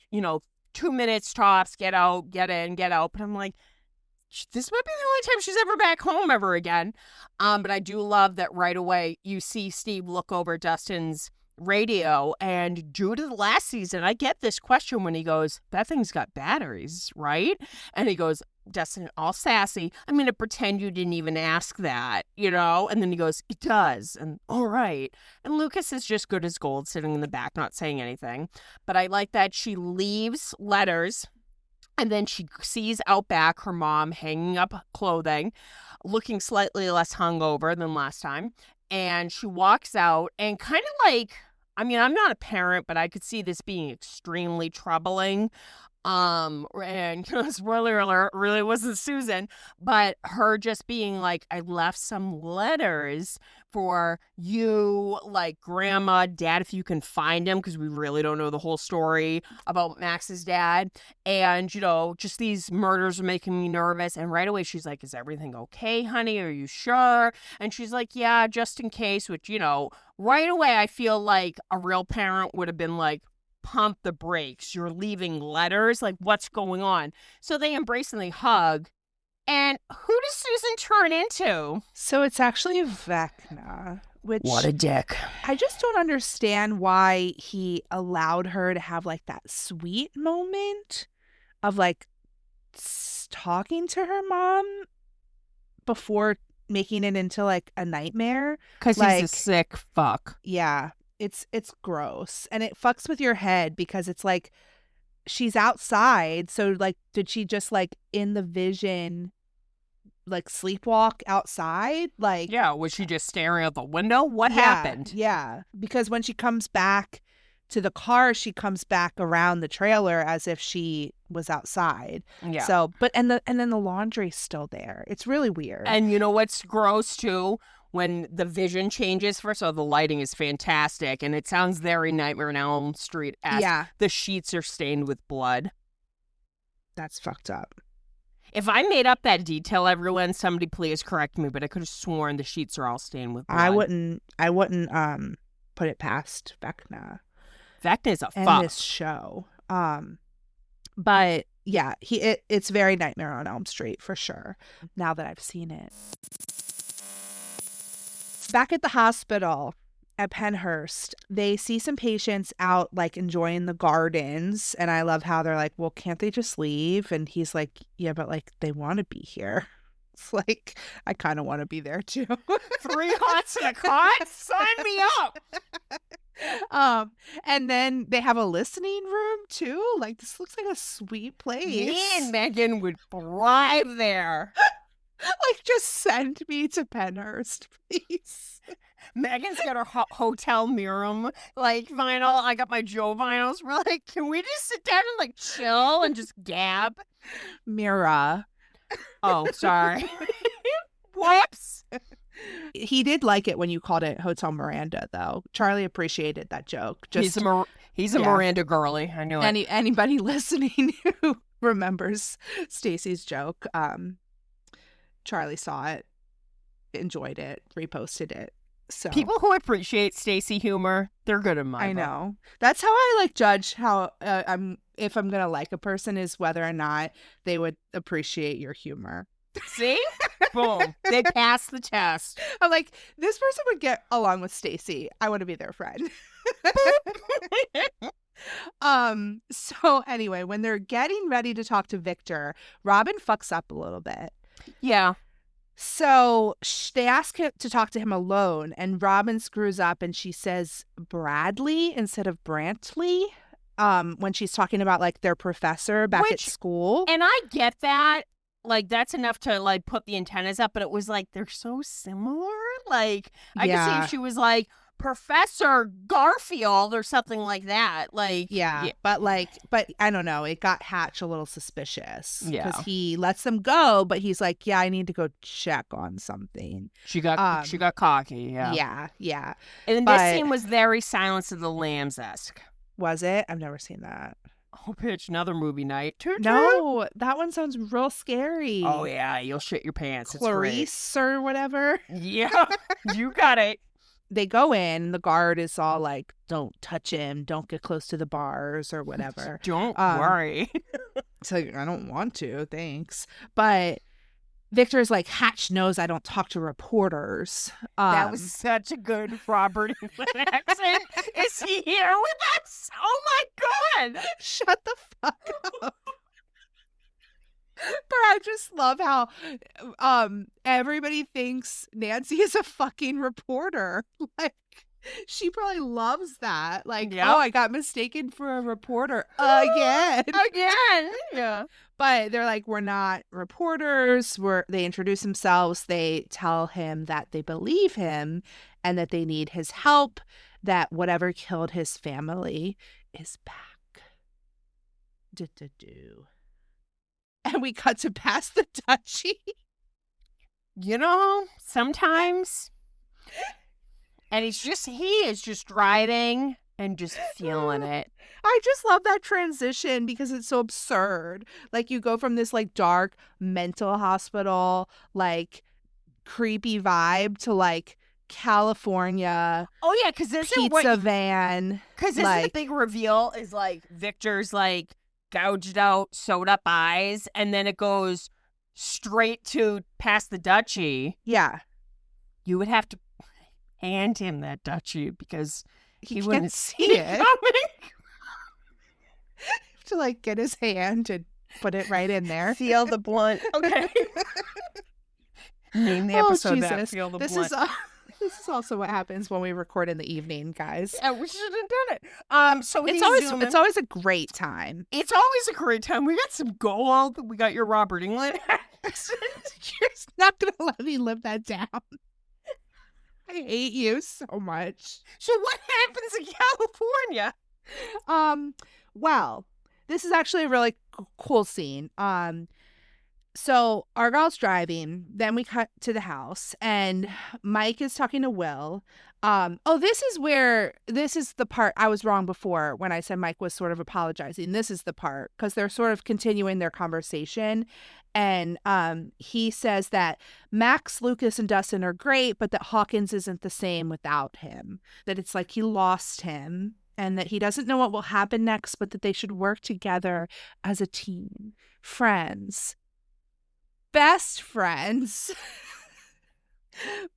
2 minutes tops, get out, get in, get out. But I'm like, this might be the only time she's ever back home ever again. But I do love that right away you see Steve look over Dustin's radio, and due to the last season, I get this question when he goes, that thing's got batteries, right? And he goes, Dustin, all sassy, I'm going to pretend you didn't even ask that, And then he goes, it does. And all right. And Lucas is just good as gold, sitting in the back, not saying anything. But I like that she leaves letters, and then she sees out back her mom hanging up clothing, looking slightly less hungover than last time. And she walks out and kind of like, I'm not a parent, but I could see this being extremely troubling. And spoiler alert, really wasn't Susan, but her just being like, I left some letters for you, like grandma, dad, if you can find him, because we really don't know the whole story about Max's dad. And, just these murders are making me nervous. And right away she's like, is everything okay, honey? Are you sure? And she's like, yeah, just in case, which, right away I feel like a real parent would have been like, pump the brakes. You're leaving letters. Like, what's going on? So they embrace and they hug. And who does Susan turn into? So it's actually Vecna, which... What a dick. I just don't understand why he allowed her to have, like, that sweet moment of, like, talking to her mom before making it into like a nightmare. Because he's Like- a sick fuck. Yeah, it's gross, and it fucks with your head because it's like she's outside, so like did she just like in the vision like sleepwalk outside? Like Yeah, was she just staring out the window? What yeah, happened? Yeah, because when she comes back to the car, she comes back around the trailer as if she was outside. Yeah. So, but and then the laundry's still there. It's really weird. And you know what's gross too? When the vision changes, first of all, the lighting is fantastic, and it sounds very Nightmare on Elm Street as yeah, the sheets are stained with blood. that's fucked up. If I made up that detail, everyone, somebody please correct me, but I could have sworn the sheets are all stained with blood. I wouldn't put it past Vecna Vecna's a and fuck. this show. But yeah, it's very Nightmare on Elm Street for sure. Now that I've seen it. Back at the hospital at Penhurst, they see some patients out like enjoying the gardens, and I love how they're like, well, can't they just leave? And he's like, yeah, but like they want to be here. It's like, I kind of want to be there too. 3 hots and a cot? Sign me up. And then they have a listening room too. Like this looks like a sweet place. Me and Megan would thrive there. Like just send me to Penhurst, please. Megan's got her hotel Miram like vinyl. I got my Joe vinyls. We're like, can we just sit down and like chill and just gab? Mira. Oh, sorry. Whoops. He did like it when you called it Hotel Miranda, though. Charlie appreciated that joke. He's a yeah. Miranda girly. I knew it. Anybody listening who remembers Stacy's joke, Charlie saw it, enjoyed it, reposted it. So People who appreciate Stacy humor, they're good in my I book. know. That's how I like judge how if I'm gonna like a person is whether or not they would appreciate your humor. See? Boom. They passed the test. I'm like, this person would get along with Stacy. I want to be their friend. So anyway, when they're getting ready to talk to Victor, Robin fucks up a little bit. Yeah. So they ask him to talk to him alone, and Robin screws up and she says Bradley instead of Brantley when she's talking about like their professor back at Which- school. And I get that. Like, that's enough to, like, put the antennas up, but it was like, they're so similar. Like, I could see Yeah. if she was like, Professor Garfield or something like that. Like, Yeah, but I don't know. It got Hatch a little suspicious Yeah. because he lets them go, but he's like, "Yeah, I need to go check on something." She got cocky. Yeah. Yeah. And But- this scene was very Silence of the Lambs-esque. Was it? I've never seen that. Oh, bitch, another movie night. Toot, toot. No, that one sounds real scary. Oh, yeah, you'll shit your pants. It's great. Clarice or whatever. Yeah, you got it. They go in. The guard is all like, "Don't touch him. Don't get close to the bars or whatever." Don't Um, worry. It's like, I don't want to, thanks. But Victor's like, Hatch knows I don't talk to reporters. That was such a good Robert Englund accent. Is he here with us? Oh my god! Shut the fuck up. But I just love how everybody thinks Nancy is a fucking reporter. Like, she probably loves that. Like, Yep. oh, I got mistaken for a reporter again. Again! Yeah. But they're like, we're not reporters. They introduce themselves. They tell him that they believe him and that they need his help, that whatever killed his family is back. Do. And we cut to Pass the Duchy. You know, sometimes, and he is just driving and just feeling it. I just love that transition because it's so absurd. Like, you go from this like dark mental hospital, like creepy vibe to like California Oh yeah, because isn't pizza van. Because isn't the like- big reveal is like Victor's like gouged out, sewed up eyes, and then it goes straight to Past the Duchy. Yeah. You would have to hand him that duchy because He he can't wouldn't see see it. coming. To like get his hand and put it right in there. Feel the blunt. Okay. Name the Oh, episode that Jesus. Feel the This Blood. is this is also what happens when we record in the evening, guys. Yeah, we should have done it. So It's he's always a great time. It's always a great time. We got some gold. We got your Robert England accent. You're not gonna let me live that down. I hate you so much. So what happens in California? Well, this is actually a really cool scene. So Argyle's driving, then we cut to the house, and Mike is talking to Will. This is the part I was wrong before when I said Mike was sort of apologizing. This is the part, because they're sort of continuing their conversation. And he says that Max, Lucas, and Dustin are great, but that Hawkins isn't the same without him. That it's like he lost him, and that he doesn't know what will happen next, but that they should work together as a team, friends, best friends.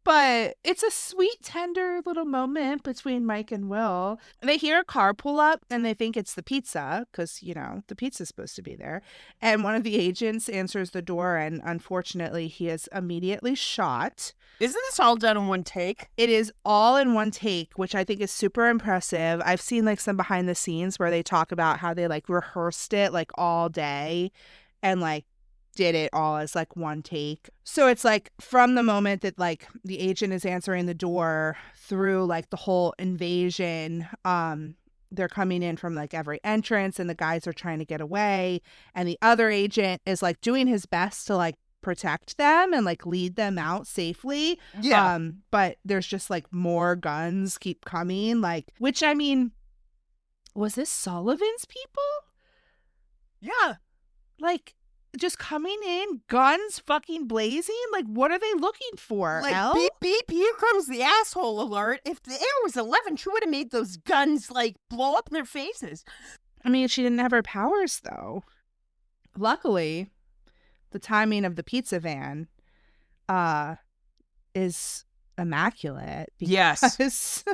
But it's a sweet, tender little moment between Mike and Will. They hear a car pull up and they think it's the pizza because, the pizza's supposed to be there. And one of the agents answers the door, and unfortunately, he is immediately shot. Isn't this all done in one take? It is all in one take, which I think is super impressive. I've seen some behind the scenes where they talk about how they rehearsed it all day and did it all as one take. So it's from the moment that the agent is answering the door through the whole invasion, they're coming in from every entrance and the guys are trying to get away, and the other agent is doing his best to protect them and lead them out safely. Yeah. But there's just more guns keep coming, which, I mean, was this Sullivan's people? Yeah. Just coming in, guns fucking blazing? What are they looking for, Elle? Beep, beep, here comes the asshole alert. If the air was 11, she would have made those guns, blow up in their faces. I mean, she didn't have her powers, though. Luckily, the timing of the pizza van is immaculate. Yes.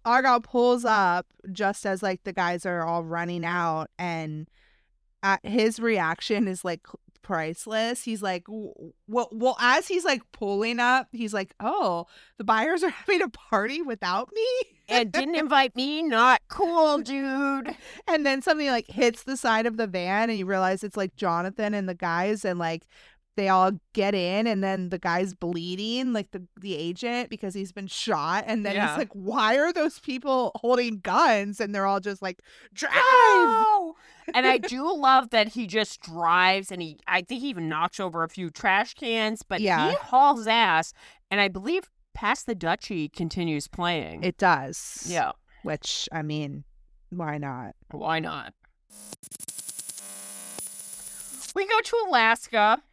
Argyle pulls up just as, the guys are all running out, and his reaction is priceless. He's well, as he's pulling up, he's oh, the buyers are having a party without me And didn't invite me? Not cool, dude. and then something hits the side of the van, and you realize it's Jonathan and the guys, and they all get in, and then the guy's bleeding, the agent, because he's been shot. And then Yeah. he's why are those people holding guns? And they're all just drive. No! And I do love that he just drives, and I think he even knocks over a few trash cans, but Yeah. he hauls ass. And I believe Past the Duchy continues playing. It does. Yeah. Which, I mean, why not? Why not? We go to Alaska.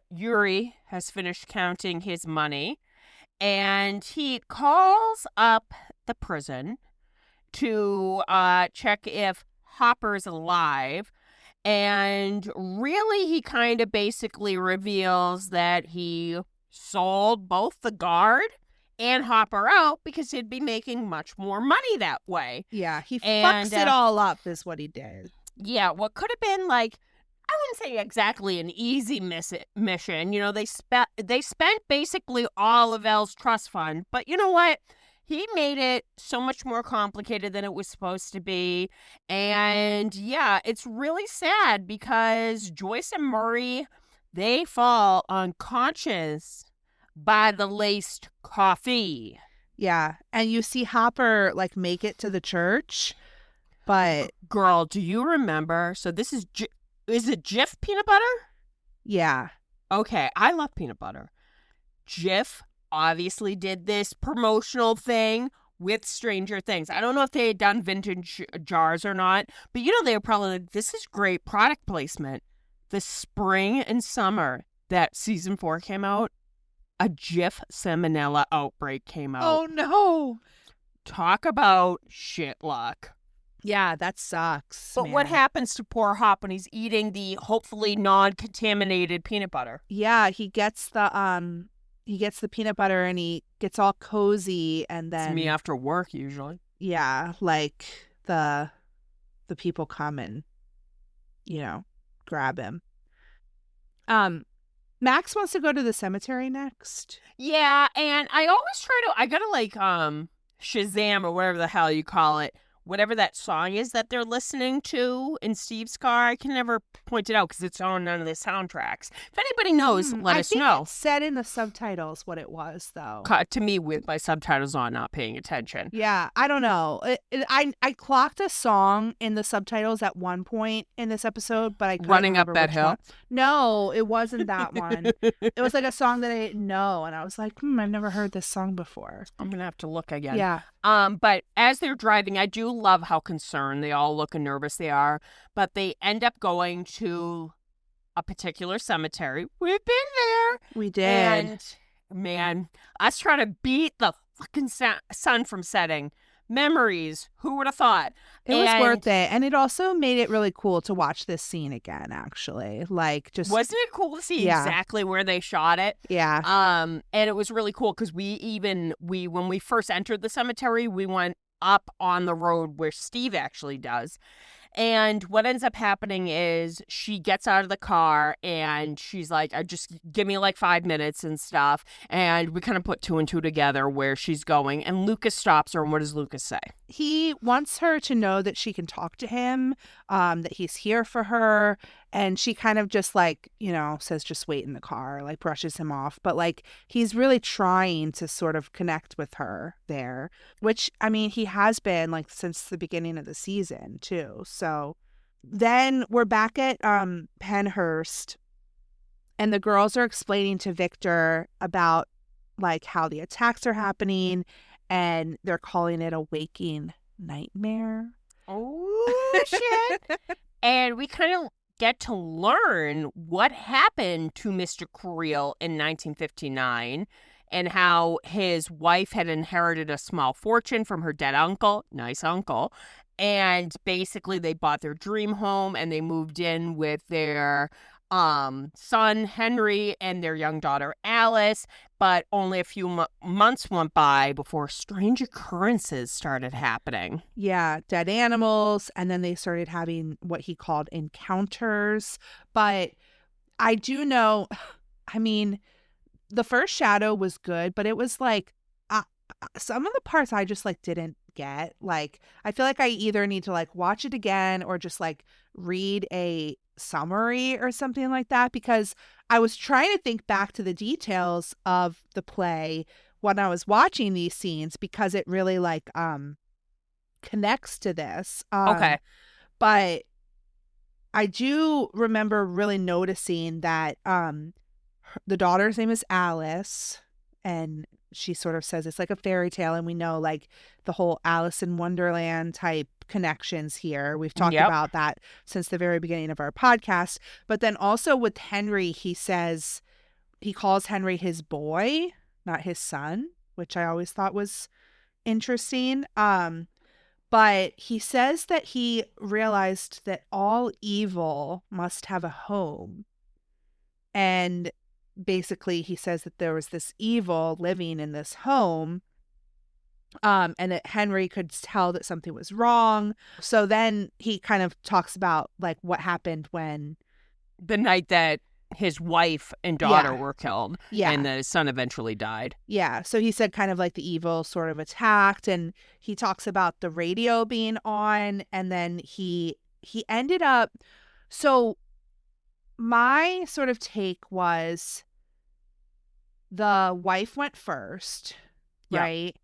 Yuri has finished counting his money, and he calls up the prison to check if Hopper's alive. And really, he kind of basically reveals that he sold both the guard and Hopper out because he'd be making much more money that way. Yeah, he And, fucks it all up is what he did. Yeah, what could have been I wouldn't say exactly an easy mission. They spent basically all of Elle's trust fund, but you know what? He made it so much more complicated than it was supposed to be. And yeah, it's really sad because Joyce and Murray, they fall unconscious by the laced coffee. Yeah, and you see Hopper make it to the church, but Girl, do you remember? So this is it Jif peanut butter? yeah. Okay, I love peanut butter. Jif obviously did this promotional thing with Stranger Things. I don't know if they had done vintage jars or not, but they were probably this is great product placement. The spring and summer that season 4 came out, a Jif salmonella outbreak came out. Oh, no. Talk about shit luck. Yeah, that sucks. But what man. happens to poor Hop when he's eating the hopefully non-contaminated peanut butter? Yeah, he gets the peanut butter and he gets all cozy, and then It's me after work usually. yeah, the people come and grab him. Max wants to go to the cemetery next. Yeah, and I always I gotta like Shazam or whatever the hell you call it, whatever that song is that they're listening to in Steve's car. I can never point it out because it's on none of the soundtracks. If anybody knows, let us know. It said in the subtitles what it was, though. To me, with my subtitles on, not paying attention. Yeah, I don't know. I clocked a song in the subtitles at one point in this episode, but I couldn't Running Up remember That which Hill? one. No, it wasn't that one. It was like a song that I didn't know, and I was like, I've never heard this song before. I'm gonna have to look again. Yeah. But as they're driving, I do love how concerned they all look and nervous they are. But they end up going to a particular cemetery. We've been there. We did. And man, us trying to beat the fucking sun from setting. Memories. Who would have thought? It was worth it. And it also made it really cool to watch this scene again, actually. Like, just. Wasn't it cool to see exactly where they shot it? Yeah. And it was really cool because when we first entered the cemetery, we went up on the road where Steve actually does. And what ends up happening is she gets out of the car and she's like, I just give me like 5 minutes and stuff. And we kind of put two and two together where she's going. And Lucas stops her. And what does Lucas say? He wants her to know that she can talk to him, that he's here for her. And she kind of just like, says, just wait in the car, like brushes him off. But like, he's really trying to sort of connect with her there, which, I mean, he has been like since the beginning of the season too. So then we're back at Penhurst, and the girls are explaining to Victor about like how the attacks are happening, and they're calling it a waking nightmare. Oh, shit. And we kind of get to learn what happened to Mr. Creel in 1959 and how his wife had inherited a small fortune from her dead uncle. Nice uncle. And basically they bought their dream home and they moved in with their son Henry and their young daughter Alice, but only a few months went by before strange occurrences started happening. Yeah, dead animals, and then they started having what he called encounters. But I do know, I mean, the first Shadow was good, but it was like some of the parts I just like didn't get. Like, I feel like I either need to like watch it again or just like read a summary or something like that, because I was trying to think back to the details of the play when I was watching these scenes, because it really like connects to this. Okay. But I do remember really noticing that the daughter's name is Alice, and she sort of says it's like a fairy tale, and we know like the whole Alice in Wonderland type connections here. We've talked about that since the very beginning of our podcast. But then also with Henry, he says he calls Henry his boy, not his son, which I always thought was interesting. But he says that he realized that all evil must have a home. And basically he says that there was this evil living in this home, and that Henry could tell that something was wrong. So then he kind of talks about like what happened when the night that his wife and daughter were killed, and the son eventually died. Yeah, so he said kind of like the evil sort of attacked, and he talks about the radio being on, and then he ended up, so my sort of take was the wife went first, right?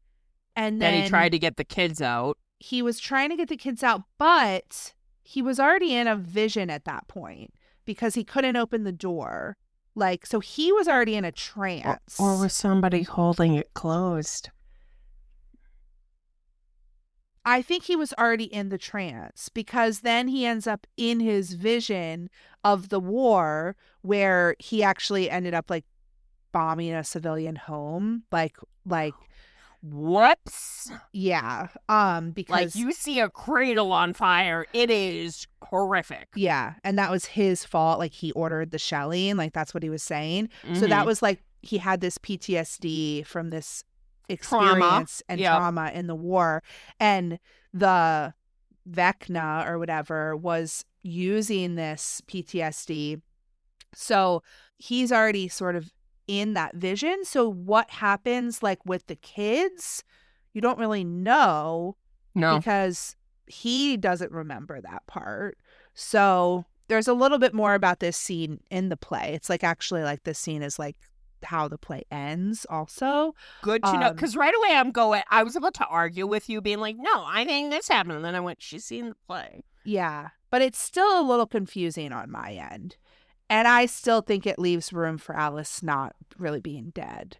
And then he tried to get the kids out. He was trying to get the kids out, but he was already in a vision at that point because he couldn't open the door. Like, so he was already in a trance. Or was somebody holding it closed? I think he was already in the trance, because then he ends up in his vision of the war where he actually ended up like bombing a civilian home. Like whoops. Yeah. Because like you see a cradle on fire, it is horrific. Yeah. And that was his fault. Like he ordered the shelling, like that's what he was saying. So that was like he had this PTSD from this experience and trauma in the war. And the Vecna or whatever was using this PTSD So he's already sort of in that vision. So what happens like with the kids, you don't really know No. because he doesn't remember that part. So there's a little bit more about this scene in the play. It's like actually like this scene is like how the play ends also. Good to know. Because right away I was about to argue with you being like, no, I think this happened. And then I went, she's seen the play. Yeah, but it's still a little confusing on my end. And I still think it leaves room for Alice not really being dead.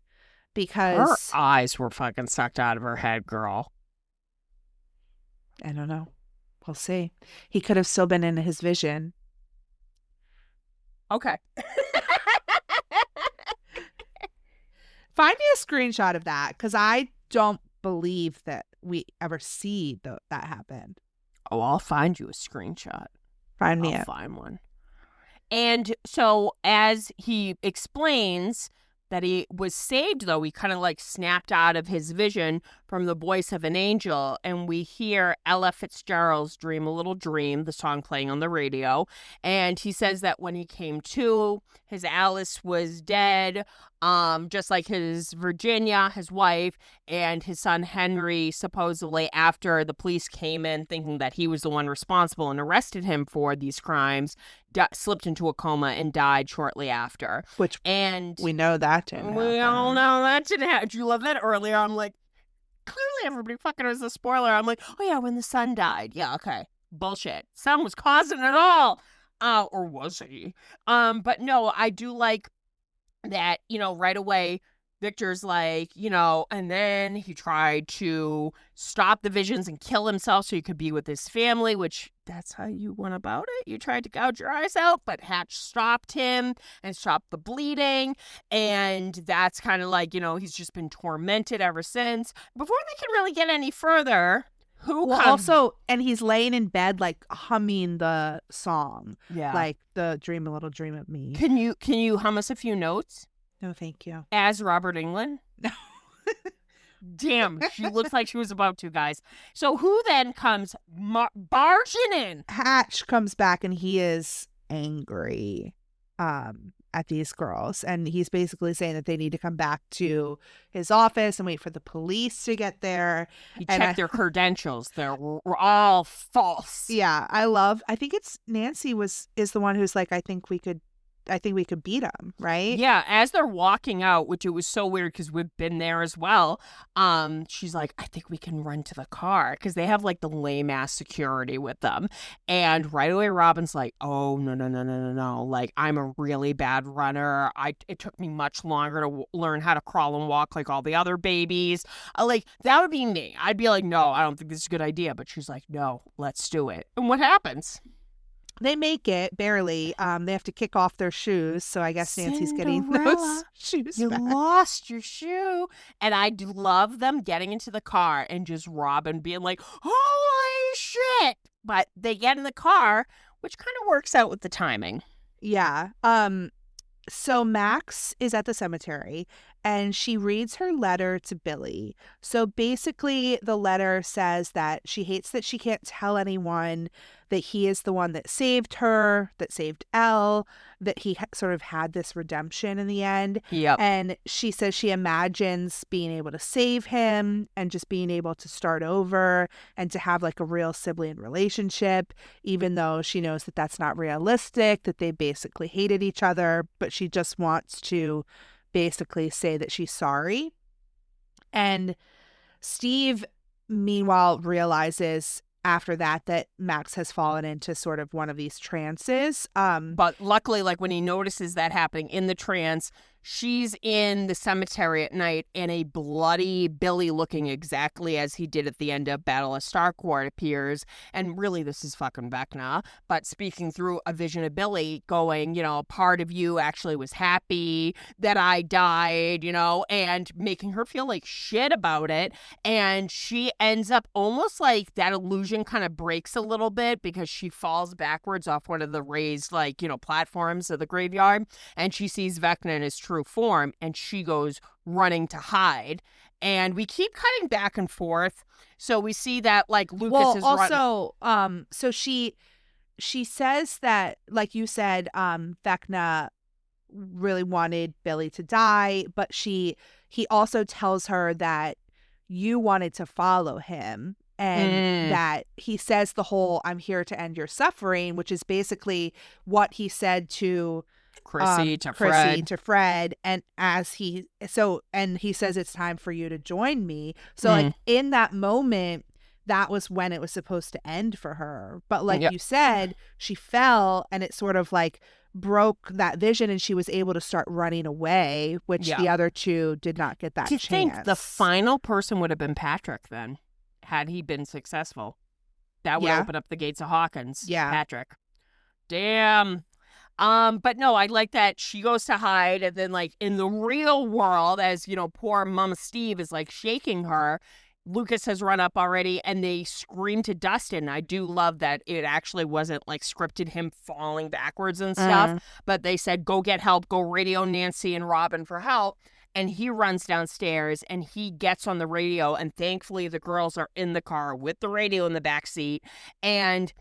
Because her eyes were fucking sucked out of her head, girl. I don't know. We'll see. He could have still been in his vision. Okay. Find me a screenshot of that because I don't believe that we ever see that happen. Oh, I'll find you a screenshot. Find me I'll it. find one. And so as he explains that he was saved, though, he kind of like snapped out of his vision from the voice of an angel. And we hear Ella Fitzgerald's Dream a Little Dream, the song playing on the radio. And he says that when he came to, his Alice was dead, just like his Virginia, his wife, and his son Henry, supposedly after the police came in thinking that he was the one responsible and arrested him for these crimes, slipped into a coma and died shortly after. Which and we know that didn't happen. We all know that didn't happen. Did you love that earlier? I'm like, clearly everybody fucking was a spoiler. I'm like, oh yeah, when the son died. Yeah, okay. Bullshit. Son was causing it all. Or was he? But no, I do like that, right away, Victor's like, and then he tried to stop the visions and kill himself so he could be with his family, which that's how you went about it. You tried to gouge your eyes out, but Hatch stopped him and stopped the bleeding. And that's kind of like, he's just been tormented ever since. Before they can really get any further, also, and he's laying in bed like humming the song. Yeah. Like the Dream a Little Dream of Me. Can you hum us a few notes? No, thank you. As Robert Englund? No. Damn, she looks like she was about to, guys. So who then comes barging in? Hatch comes back and he is angry at these girls. And he's basically saying that they need to come back to his office and wait for the police to get there. He checked their credentials. They're all false. Yeah, I think it's Nancy is the one who's like, I think we could beat him, right? Yeah, as they're walking out, which it was so weird because we've been there as well, she's like, I think we can run to the car because they have like the lame-ass security with them. And right away, Robin's like, oh, no. Like, I'm a really bad runner. It took me much longer to learn how to crawl and walk like all the other babies. Like, that would be me. I'd be like, no, I don't think this is a good idea. But she's like, no, let's do it. And what happens? They make it, barely. They have to kick off their shoes, so I guess Nancy's getting those shoes You back. lost your shoe. And I do love them getting into the car and just Robin being like, holy shit. But they get in the car, which kind of works out with the timing. Yeah. So Max is at the cemetery and she reads her letter to Billy. So basically the letter says that she hates that she can't tell anyone that he is the one that saved her, that saved Elle, that he sort of had this redemption in the end. Yep. And she says she imagines being able to save him and just being able to start over and to have like a real sibling relationship, even though she knows that that's not realistic, that they basically hated each other, but she just wants to basically say that she's sorry. And Steve, meanwhile, realizes after that Max has fallen into sort of one of these trances. But luckily, like when he notices that happening in the trance, she's in the cemetery at night and a bloody Billy looking exactly as he did at the end of Battle of Starcourt appears. And really, this is fucking Vecna, but speaking through a vision of Billy going, part of you actually was happy that I died, and making her feel like shit about it. And she ends up almost like that illusion kind of breaks a little bit because she falls backwards off one of the raised, platforms of the graveyard. And she sees Vecna in his true form and she goes running to hide. And we keep cutting back and forth. So we see that Lucas is also so she says that, like you said, Vecna really wanted Billy to die, but he also tells her that you wanted to follow him, and that he says the whole "I'm here to end your suffering," which is basically what he said to Chrissy to Fred, and he says it's time for you to join me. So like in that moment, that was when it was supposed to end for her. But like you said, she fell and it sort of like broke that vision, and she was able to start running away, which the other two did not get that chance. Do you think the final person would have been Patrick then, had he been successful? That would open up the gates of Hawkins. Yeah. Patrick. Damn. But no, I like that she goes to hide, and then like in the real world, as you know, poor Mama Steve is like shaking her, Lucas has run up already, and they scream to Dustin. I do love that it actually wasn't like scripted him falling backwards and stuff, but they said, go get help, go radio Nancy and Robin for help. And he runs downstairs and he gets on the radio, and thankfully the girls are in the car with the radio in the back seat. And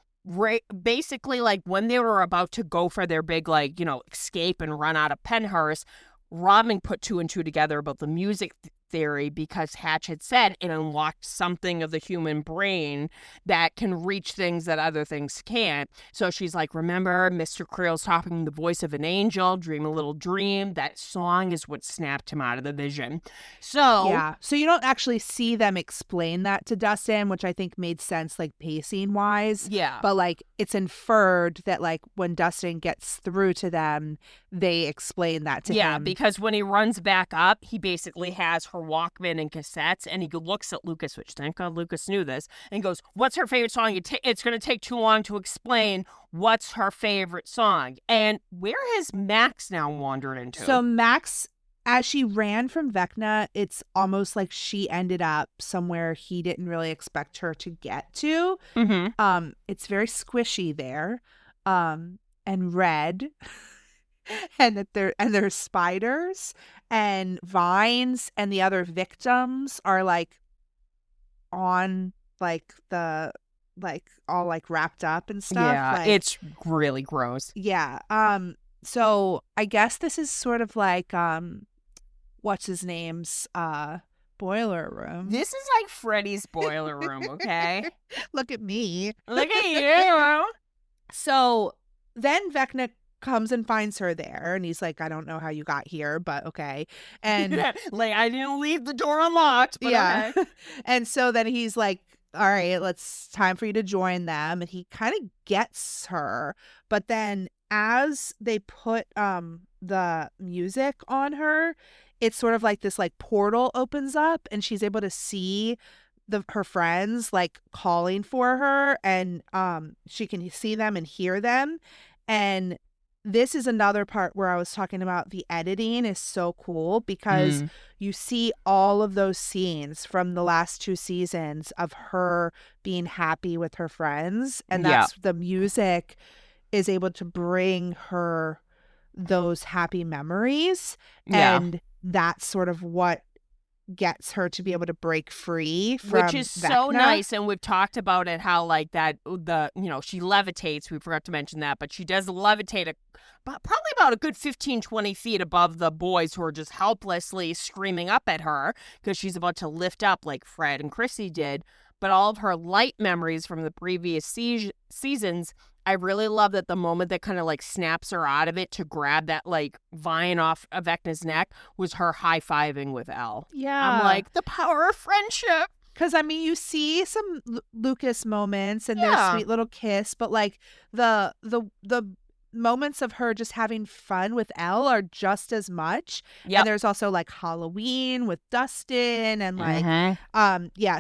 basically, like when they were about to go for their big, like, you know, escape and run out of Penhurst, Robin put two and two together about the music theory, because Hatch had said it unlocked something of the human brain that can reach things that other things can't. So she's like, remember, Mr. Creel's talking the voice of an angel, dream a little dream. That song is what snapped him out of the vision. So yeah. So you don't actually see them explain that to Dustin, which I think made sense, like pacing wise. Yeah. But like it's inferred that like when Dustin gets through to them, they explain that to him. Yeah, because when he runs back up, he basically has her Walkman and cassettes, and he looks at Lucas, which thank God Lucas knew this, and goes, what's her favorite song? It's going to take too long to explain what's her favorite song. And where has Max now wandered into? So Max, as she ran from Vecna, it's almost like she ended up somewhere he didn't really expect her to get to. It's very squishy there, and red. And that there's spiders and vines, and the other victims are like on like the like all like wrapped up and stuff. Yeah, like, it's really gross. Yeah. So I guess this is sort of like what's his name's boiler room. This is like Freddy's boiler room, okay? Look at me. Look at you. So then Vecna comes and finds her there, and he's like, I don't know how you got here, but okay. And like, I didn't leave the door unlocked, but yeah. okay. And so then he's like, all right, time for you to join them. And he kind of gets her, but then as they put the music on her, it's sort of like this like portal opens up, and she's able to see her friends like calling for her, and she can see them and hear them. And this is another part where I was talking about the editing is so cool, because you see all of those scenes from the last two seasons of her being happy with her friends, and that's the music is able to bring her those happy memories, and that's sort of what gets her to be able to break free from which is Vecna. So nice. And we've talked about it, how like that she levitates. We forgot to mention that, but she does levitate probably about a good 15-20 feet above the boys who are just helplessly screaming up at her because she's about to lift up like Fred and Chrissy did. But all of her light memories from the previous seasons, I really love that the moment that kind of like snaps her out of it to grab that like vine off of Vecna's neck was her high-fiving with Elle. Yeah. I'm like, the power of friendship. Because, I mean, you see some Lucas moments and their sweet little kiss, but like the moments of her just having fun with Elle are just as much. Yep. And there's also like Halloween with Dustin and like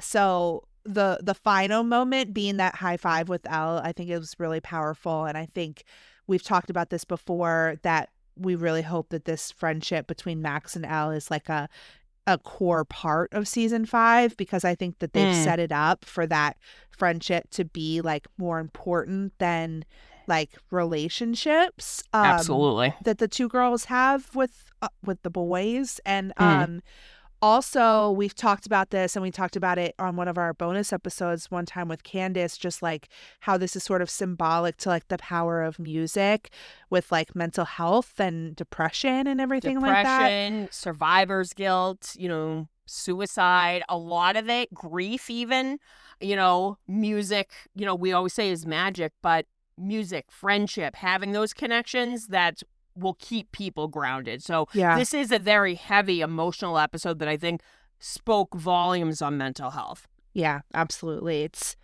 so the final moment being that high five with Elle, I think it was really powerful. And I think we've talked about this before, that we really hope that this friendship between Max and Elle is like a core part of season 5, because I think that they've set it up for that friendship to be like more important than like relationships Absolutely. that the two girls have with the boys. And Also, we've talked about this, and we talked about it on one of our bonus episodes one time with Candace, just like how this is sort of symbolic to like the power of music with like mental health and depression and everything like that. Depression, survivor's guilt, suicide, a lot of it, grief even, music, we always say is magic, but music, friendship, having those connections that will keep people grounded. So Yeah. this is a very heavy emotional episode that I think spoke volumes on mental health. Yeah, absolutely. It's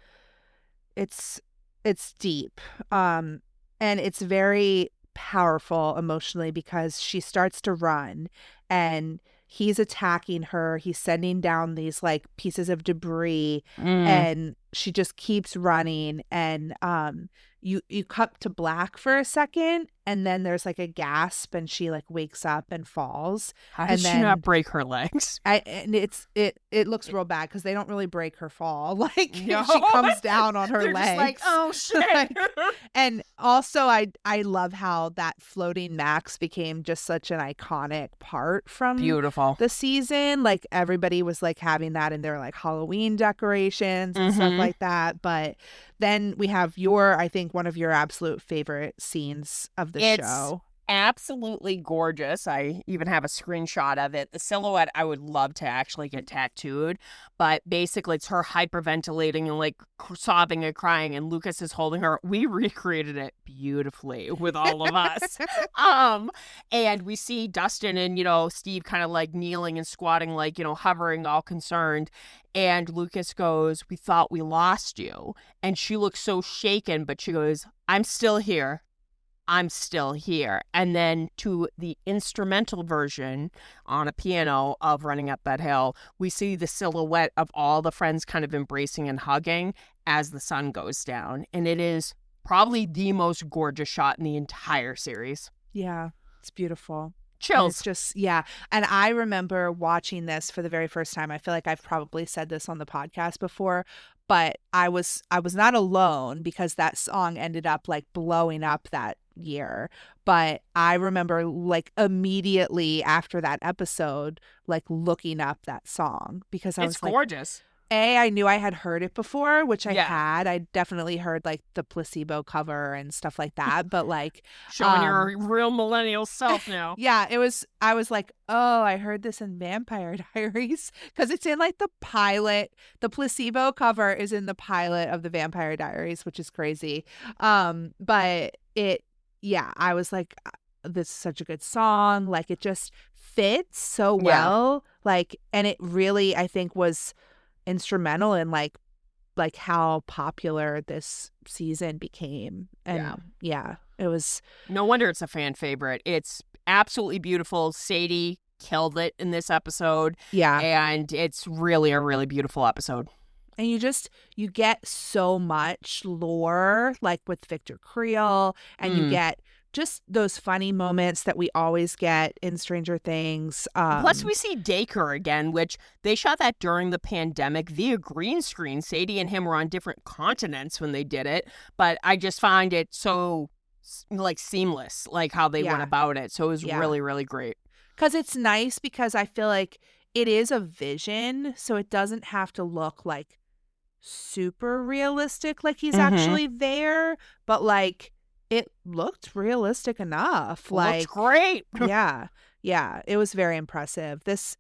deep. And it's very powerful emotionally because she starts to run and he's attacking her. He's sending down these like pieces of debris and she just keeps running and you cut to black for a second and then there's like a gasp and she like wakes up and falls. How does she not break her legs? And it looks real bad because they don't really break her fall. Like No. she comes down on her They're legs. just like, oh shit. And also I love how that floating Max became just such an iconic part from Beautiful. the season. Like everybody was like having that in their like Halloween decorations and stuff like that. But then we have I think one of your absolute favorite scenes of the show. Absolutely gorgeous. I even have a screenshot of it. The silhouette I would love to actually get tattooed, but basically it's her hyperventilating and like sobbing and crying and Lucas is holding her. We recreated it beautifully with all of us. And we see Dustin and Steve kind of like kneeling and squatting, like hovering, all concerned. And Lucas goes, "We thought we lost you." And she looks so shaken, but she goes, "I'm still here. I'm still here." And then to the instrumental version on a piano of Running Up That Hill, we see the silhouette of all the friends kind of embracing and hugging as the sun goes down. And it is probably the most gorgeous shot in the entire series. Yeah, it's beautiful. Chills. It's just, yeah. And I remember watching this for the very first time. I feel like I've probably said this on the podcast before, but I was not alone because that song ended up like blowing up that year. But I remember like immediately after that episode, like looking up that song because I was like, gorgeous. I knew I had heard it before, which I Yeah. had. I definitely heard like the Placebo cover and stuff like that. But like Showing your real millennial self now. yeah, I was like, oh, I heard this in Vampire Diaries because it's in like the pilot. The Placebo cover is in the pilot of the Vampire Diaries, which is crazy. But I was like, this is such a good song. Like it just fits so well. Like, and it really, I think, was instrumental in like how popular this season became. And yeah, it was. No wonder it's a fan favorite. It's absolutely beautiful. Sadie killed it in this episode. Yeah. And it's really a really beautiful episode. And you get so much lore, like with Victor Creel, and you get just those funny moments that we always get in Stranger Things. Plus, we see Dacre again, which they shot that during the pandemic via green screen. Sadie and him were on different continents when they did it, but I just find it so like seamless, like how they went about it. So it was really, really great. Because it's nice because I feel like it is a vision, so it doesn't have to look like super realistic, like he's actually there, but like it looked realistic enough. Like great. yeah, it was very impressive. This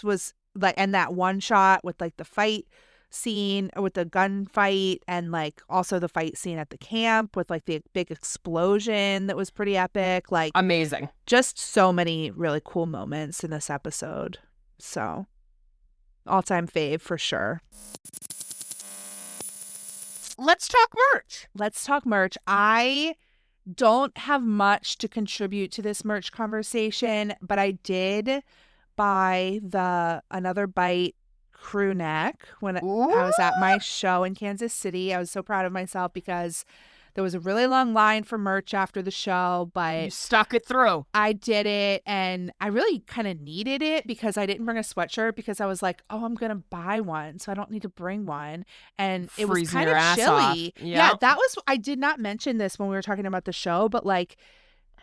was like, and that one shot with like the fight scene with the gunfight, and like also the fight scene at the camp with like the big explosion that was pretty epic. Like amazing. Just so many really cool moments in this episode. So all-time fave for sure. Let's talk merch. I don't have much to contribute to this merch conversation, but I did buy the Another Bite crew neck when I was at my show in Kansas City. I was so proud of myself because there was a really long line for merch after the show, but you stuck it through. I did it, and I really kind of needed it because I didn't bring a sweatshirt because I was like, oh, I'm going to buy one, so I don't need to bring one. And it was Freezing kind your of ass chilly. off. Yeah, Yep. I did not mention this when we were talking about the show, but like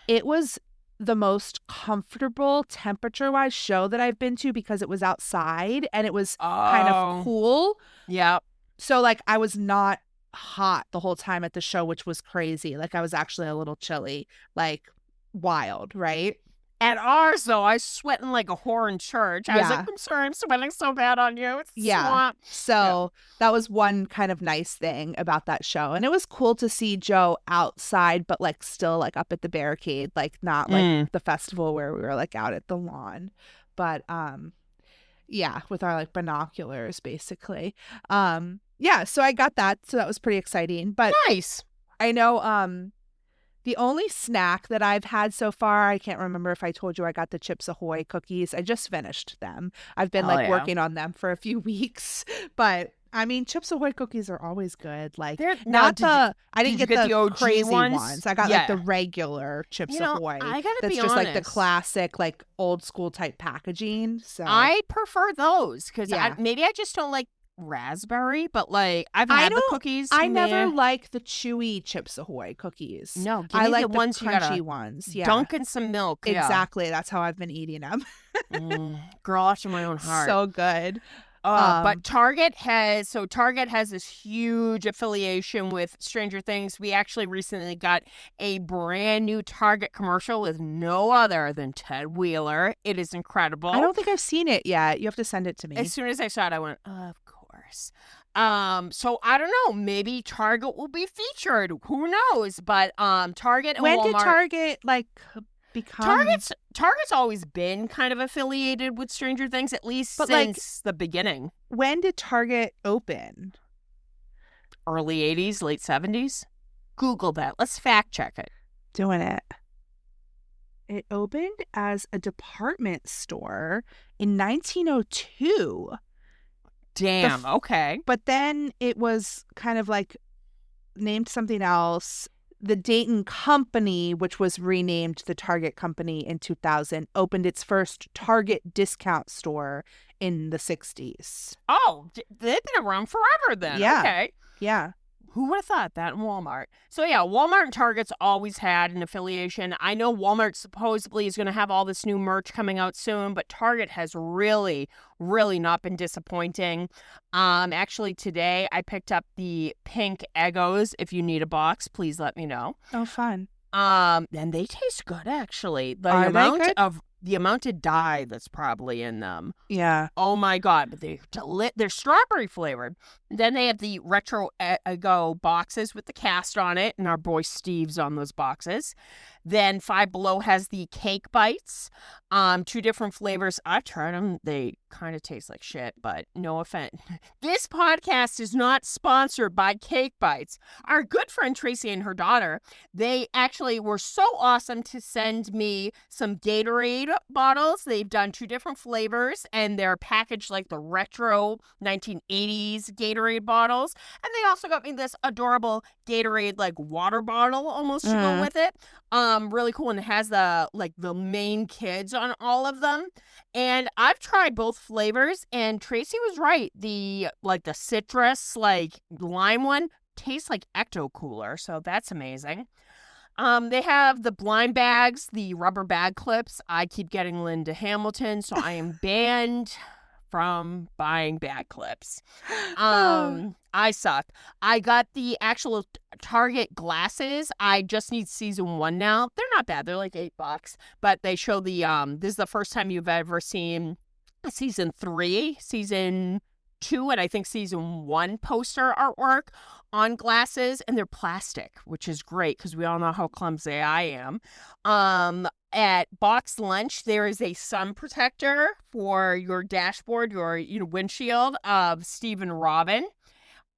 it was the most comfortable temperature-wise show that I've been to because it was outside and it was kind of cool. Yeah. So like I was not hot the whole time at the show, which was crazy. Like I was actually a little chilly, like wild, right? At ours, though, I was sweating like a whore in church. I was Yeah. like, I'm sorry, I'm sweating so bad on you. It's Yeah. swamp. So that was one kind of nice thing about that show. And it was cool to see Joe outside, but like still like up at the barricade, like not like the festival where we were like out at the lawn. But yeah, with our like binoculars basically. Yeah, so I got that. So that was pretty exciting. But Nice. I know the only snack that I've had so far, I can't remember if I told you I got the Chips Ahoy cookies. I just finished them. I've been working on them for a few weeks, but I mean, Chips Ahoy cookies are always good. Like They're- not now, I didn't did get you get the OG crazy ones? I got Yeah. like the regular Chips Ahoy. I gotta That's be just like the honest. classic, like old school type packaging. So I prefer those because Yeah. maybe I just don't like raspberry, but like I've had the cookies. I never meh. like the chewy Chips Ahoy cookies. No, give I me like the the ones you crunchy gotta ones. Yeah, dunk in some milk. yeah. exactly. That's how I've been eating them. Girl after my own heart. So good. But Target has this huge affiliation with Stranger Things. We actually recently got a brand new Target commercial with no other than Ted Wheeler. It is incredible. I don't think I've seen it yet. You have to send it to me. As soon as I saw it, I went, of course. So I don't know. Maybe Target will be featured. Who knows? But Target and When Walmart. did Target like become? Target's always been kind of affiliated with Stranger Things, at least But, like, since the beginning. When did Target open? Early 80s, late 70s. Google that. Let's fact check it. Doing it. It opened as a department store in 1902. Damn. Okay. But then it was kind of like named something else. The Dayton Company, which was renamed the Target Company in 2000, opened its first Target discount store in the 60s. Oh, they've been around forever then. Yeah. Okay. Yeah. Who would have thought that in Walmart? So yeah, Walmart and Target's always had an affiliation. I know Walmart supposedly is going to have all this new merch coming out soon, but Target has really, really not been disappointing. Actually today I picked up the pink Eggos. If you need a box, please let me know. Oh, fun. And they taste good actually. Are they good? The amount of dye that's probably in them. Yeah. Oh my God, but they're strawberry flavored. Then they have the retro Eggo boxes with the cast on it, and our boy Steve's on those boxes. Then Five Below has the cake bites, 2 different flavors. I've tried them. They kind of taste like shit, but no offense. This podcast is not sponsored by Cake Bites. Our good friend Tracy and her daughter, they actually were so awesome to send me some Gatorade bottles. They've done 2 different flavors, and they're packaged like the retro 1980s Gatorade bottles. And they also got me this adorable Gatorade like water bottle almost to go with it. Really cool, and it has the main kids on all of them. And I've tried both flavors, and Tracy was right. The citrus lime one tastes like Ecto Cooler, so that's amazing. They have the blind bags, the rubber bag clips. I keep getting Linda Hamilton, so I am banned from buying bag clips. I suck. I got the actual Target glasses. I just need season 1 now. They're not bad. They're like $8, but they show the this is the first time you've ever seen season 3, season 2, and I think season 1 poster artwork on glasses, and they're plastic, which is great because we all know how clumsy I am. At Box Lunch, there is a sun protector for your dashboard, your windshield of Steve and Robin.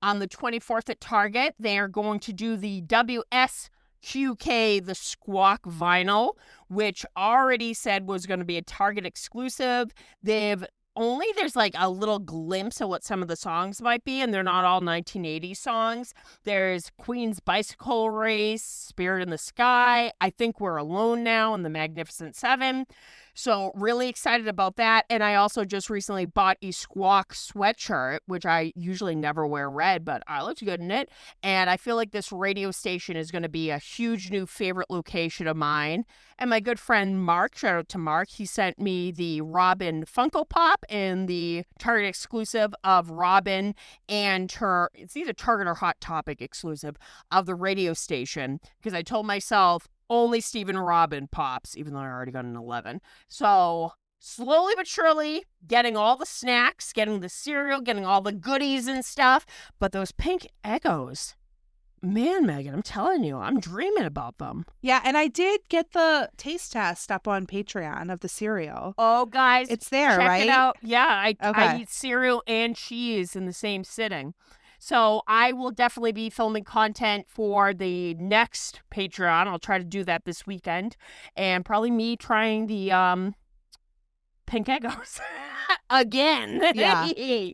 On the 24th at Target, they are going to do the WSQK, the Squawk vinyl, which already said was going to be a Target exclusive. There's like a little glimpse of what some of the songs might be, and they're not all 1980s songs. There's Queen's Bicycle Race, Spirit in the Sky, I Think We're Alone Now, and The Magnificent Seven. So really excited about that. And I also just recently bought a Squawk sweatshirt, which I usually never wear red, but I looked good in it. And I feel like this radio station is going to be a huge new favorite location of mine. And my good friend Mark, shout out to Mark, he sent me the Robin Funko Pop and the Target exclusive of Robin and her, it's either Target or Hot Topic exclusive of the radio station, because I told myself only Stephen Robin pops, even though I already got an 11. So slowly but surely getting all the snacks, getting the cereal, getting all the goodies and stuff. But those pink Eggos, man, Megan, I'm telling you, I'm dreaming about them. Yeah, and I did get the taste test up on Patreon of the cereal. Oh, guys. It's there, check right? it out. Yeah, I Okay. eat cereal and cheese in the same sitting. So I will definitely be filming content for the next Patreon. I'll try to do that this weekend. And probably me trying the pink Eggos again. Yeah.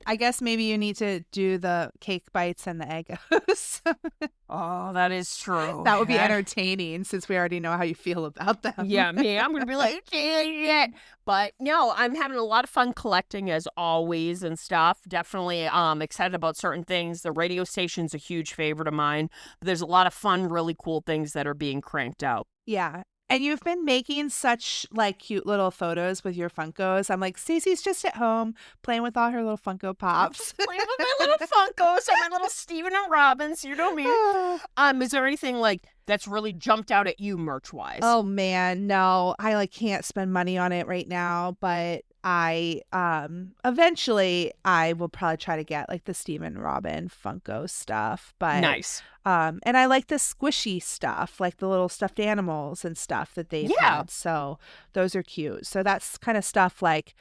I guess maybe you need to do the cake bites and the Eggos. Oh, that is true. That would be entertaining since we already know how you feel about them. Yeah, me, I'm going to be like, shit. But no, I'm having a lot of fun collecting as always and stuff. Definitely excited about certain things. The radio station's a huge favorite of mine. But there's a lot of fun, really cool things that are being cranked out. Yeah. And you've been making such like cute little photos with your Funkos. I'm like, Stacey's just at home playing with all her little Funko Pops. Playing with my little Funkos and my little Stephen and Robins, you know me. Is there anything like that's really jumped out at you merch-wise? Oh man, no. I like can't spend money on it right now, but I eventually I will probably try to get like the Stephen Robin Funko stuff. But nice. And I like the squishy stuff, like the little stuffed animals and stuff that they've had. So those are cute. So that's kind of stuff like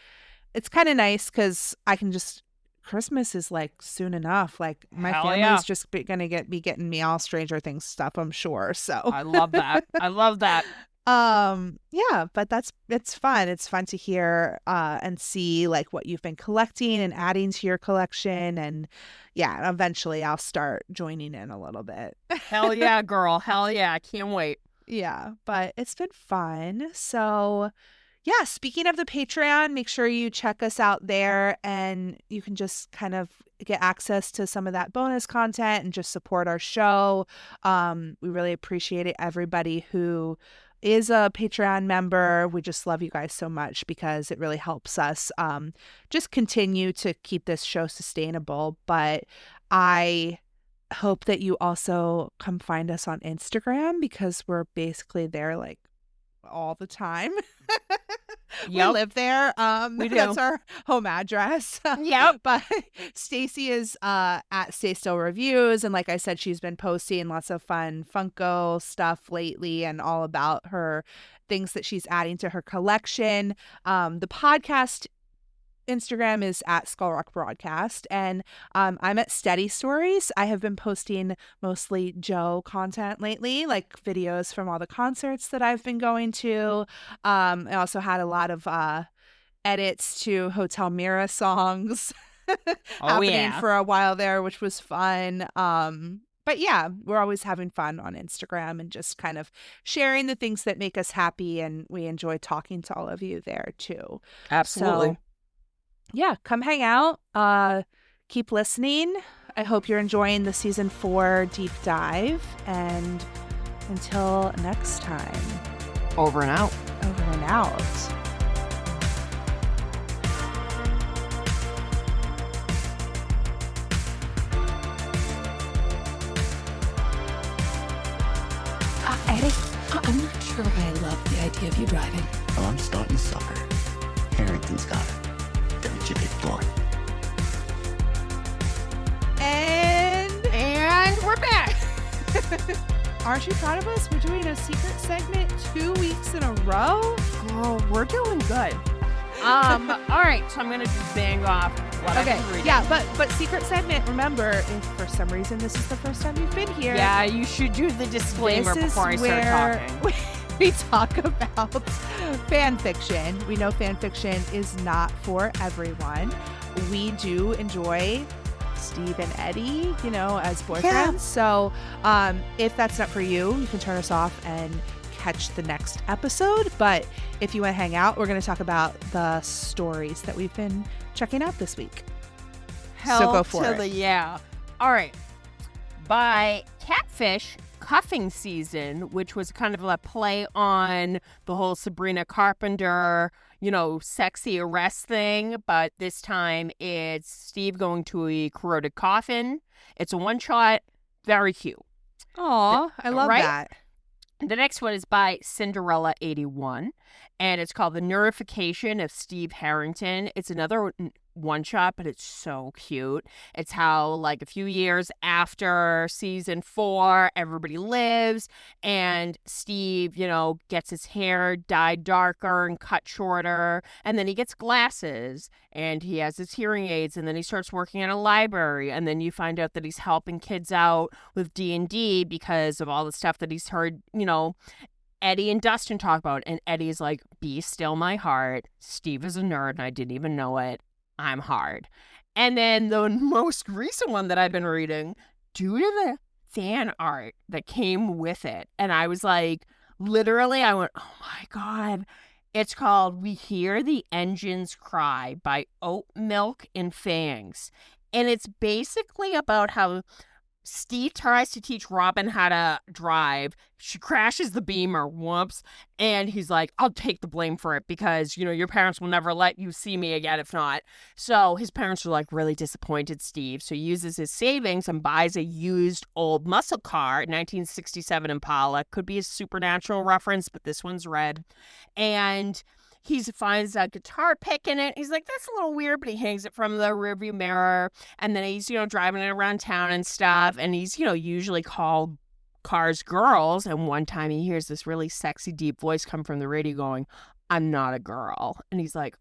it's kind of nice because I can just Christmas is like soon enough. Like my family's just gonna be getting me all Stranger Things stuff, I'm sure. So I love that. I love that. Yeah, but it's fun. It's fun to hear and see like what you've been collecting and adding to your collection. And yeah, eventually I'll start joining in a little bit. Hell yeah, girl. Hell yeah. I can't wait. Yeah, but it's been fun. So yeah, speaking of the Patreon, make sure you check us out there and you can just kind of get access to some of that bonus content and just support our show. We really appreciate it, everybody who is a Patreon member. We just love you guys so much because it really helps us just continue to keep this show sustainable. But I hope that you also come find us on Instagram because we're basically there like all the time. We live there. We do. That's our home address. Yep. But Stacey is at Stay Still Reviews, and like I said, she's been posting lots of fun Funko stuff lately and all about her things that she's adding to her collection. The podcast Instagram is at Skull Rock Broadcast, and I'm at Steady Stories. I have been posting mostly Joe content lately, like videos from all the concerts that I've been going to. I also had a lot of edits to Hotel Mira songs happening for a while there, which was fun. But yeah, we're always having fun on Instagram and just kind of sharing the things that make us happy, and we enjoy talking to all of you there too. Absolutely. So, yeah, come hang out. Keep listening. I hope you're enjoying the season 4 deep dive. And until next time, Over and out. over and out. Eddie, I'm not sure I love the idea of you driving. Well, I'm starting to suffer. Harrington's got it. Don't you, big boy? And we're back. Aren't you proud of us? We're doing a secret segment 2 weeks in a row. Girl, we're doing good. All right, so I'm gonna just bang off what I've been reading. Yeah, but secret segment. Remember, if for some reason this is the first time you've been here, Yeah, you should do the disclaimer this is before I start where talking. we talk about fan fiction. We know fan fiction is not for everyone. We do enjoy Steve and Eddie, as boyfriends. Yeah. So if that's not for you, you can turn us off and catch the next episode. But if you want to hang out, we're going to talk about the stories that we've been checking out this week. So go for it. Yeah. All right. By Catfish, Cuffing Season, which was kind of a play on the whole Sabrina Carpenter, sexy arrest thing. But this time it's Steve going to a corroded coffin. It's a one-shot. Very cute. Aw, I love that. The next one is by Cinderella 81, and it's called The Neurification of Steve Harrington. It's another one-shot, but it's so cute. It's how, like, a few years after season 4, everybody lives, and Steve, gets his hair dyed darker and cut shorter, and then he gets glasses, and he has his hearing aids, and then he starts working at a library, and then you find out that he's helping kids out with D&D because of all the stuff that he's heard, Eddie and Dustin talk about. And Eddie's like, be still my heart. Steve is a nerd, and I didn't even know it. I'm hard. And then the most recent one that I've been reading, due to the fan art that came with it, and I was like, literally, I went, oh my God. It's called We Hear the Engines Cry by Oat Milk and Fangs. And it's basically about how Steve tries to teach Robin how to drive. She crashes the Beamer, whoops. And he's like, I'll take the blame for it because, your parents will never let you see me again if not. So his parents are like really disappointed, Steve. So he uses his savings and buys a used old muscle car, 1967 Impala. Could be a Supernatural reference, but this one's red. And he finds a guitar pick in it. He's like, that's a little weird, but he hangs it from the rearview mirror. And then he's, driving it around town and stuff. And he's, usually called cars girls. And one time he hears this really sexy, deep voice come from the radio going, I'm not a girl. And he's like,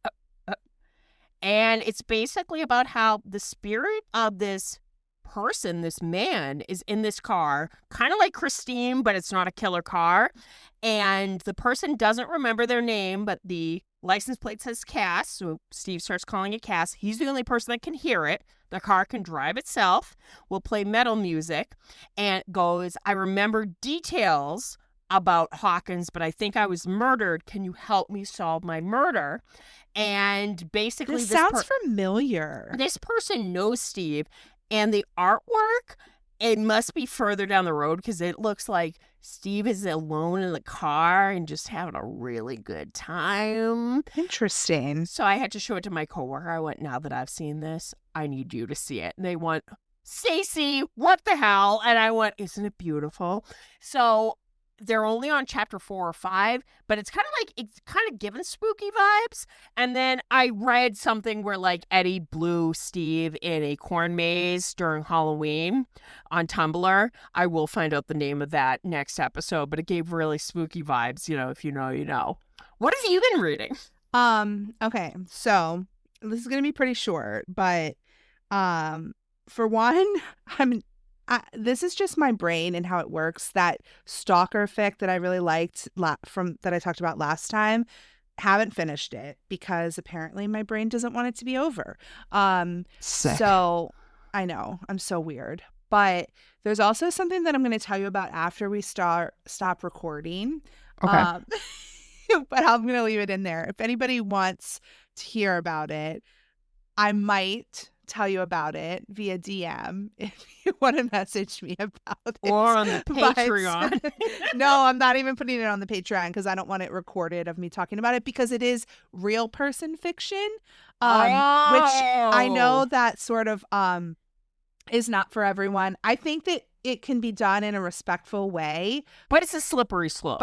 And it's basically about how the spirit of this person, this man, is in this car, kind of like Christine, but it's not a killer car. And the person doesn't remember their name, but the license plate says Cass. So Steve starts calling it Cass. He's the only person that can hear it. The car can drive itself. Will play metal music and goes, I remember details about Hawkins, but I think I was murdered. Can you help me solve my murder? And basically this sounds familiar. This person knows Steve. And the artwork, it must be further down the road because it looks like Steve is alone in the car and just having a really good time. Interesting. So I had to show it to my coworker. I went, now that I've seen this, I need you to see it. And they went, Stacey, what the hell? And I went, isn't it beautiful? So they're only on chapter 4 or 5, but it's kind of giving spooky vibes. And then I read something where like Eddie blew Steve in a corn maze during Halloween on Tumblr. I will find out the name of that next episode, but it gave really spooky vibes. If you know, you know. What have you been reading? Okay, so this is gonna be pretty short, but for one, this is just my brain and how it works. That stalker fic that I really liked from that I talked about last time, haven't finished it because apparently my brain doesn't want it to be over. Sick. So I know I'm so weird, but there's also something that I'm going to tell you about after we stop recording. Okay. But I'm going to leave it in there. If anybody wants to hear about it, I might tell you about it via DM if you want to message me about it. Or on the Patreon. No, I'm not even putting it on the Patreon because I don't want it recorded of me talking about it because it is real person fiction, which I know that sort of is not for everyone. I think that it can be done in a respectful way. But it's a slippery slope.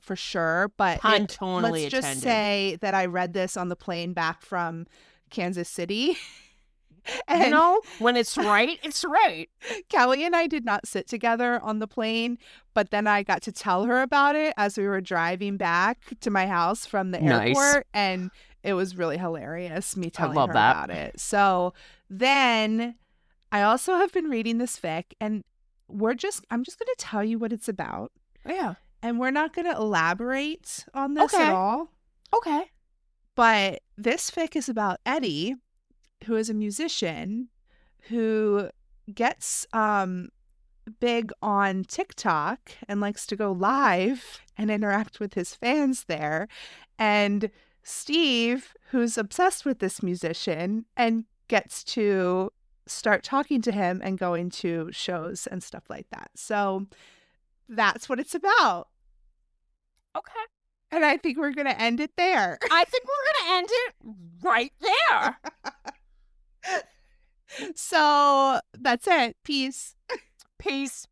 For sure. But Pun totally let's just say that I read this on the plane back from Kansas City. And when it's right, it's right. Kelly and I did not sit together on the plane, but then I got to tell her about it as we were driving back to my house from the airport. And it was really hilarious, me telling her about it. So then I also have been reading this fic, and I'm just going to tell you what it's about. Yeah. And we're not going to elaborate on this at all. Okay. But this fic is about Eddie, who is a musician who gets big on TikTok and likes to go live and interact with his fans there. And Steve, who's obsessed with this musician and gets to start talking to him and going to shows and stuff like that. So that's what it's about. Okay. And I think we're going to end it there. I think we're going to end it right there. So that's it. Peace. Peace.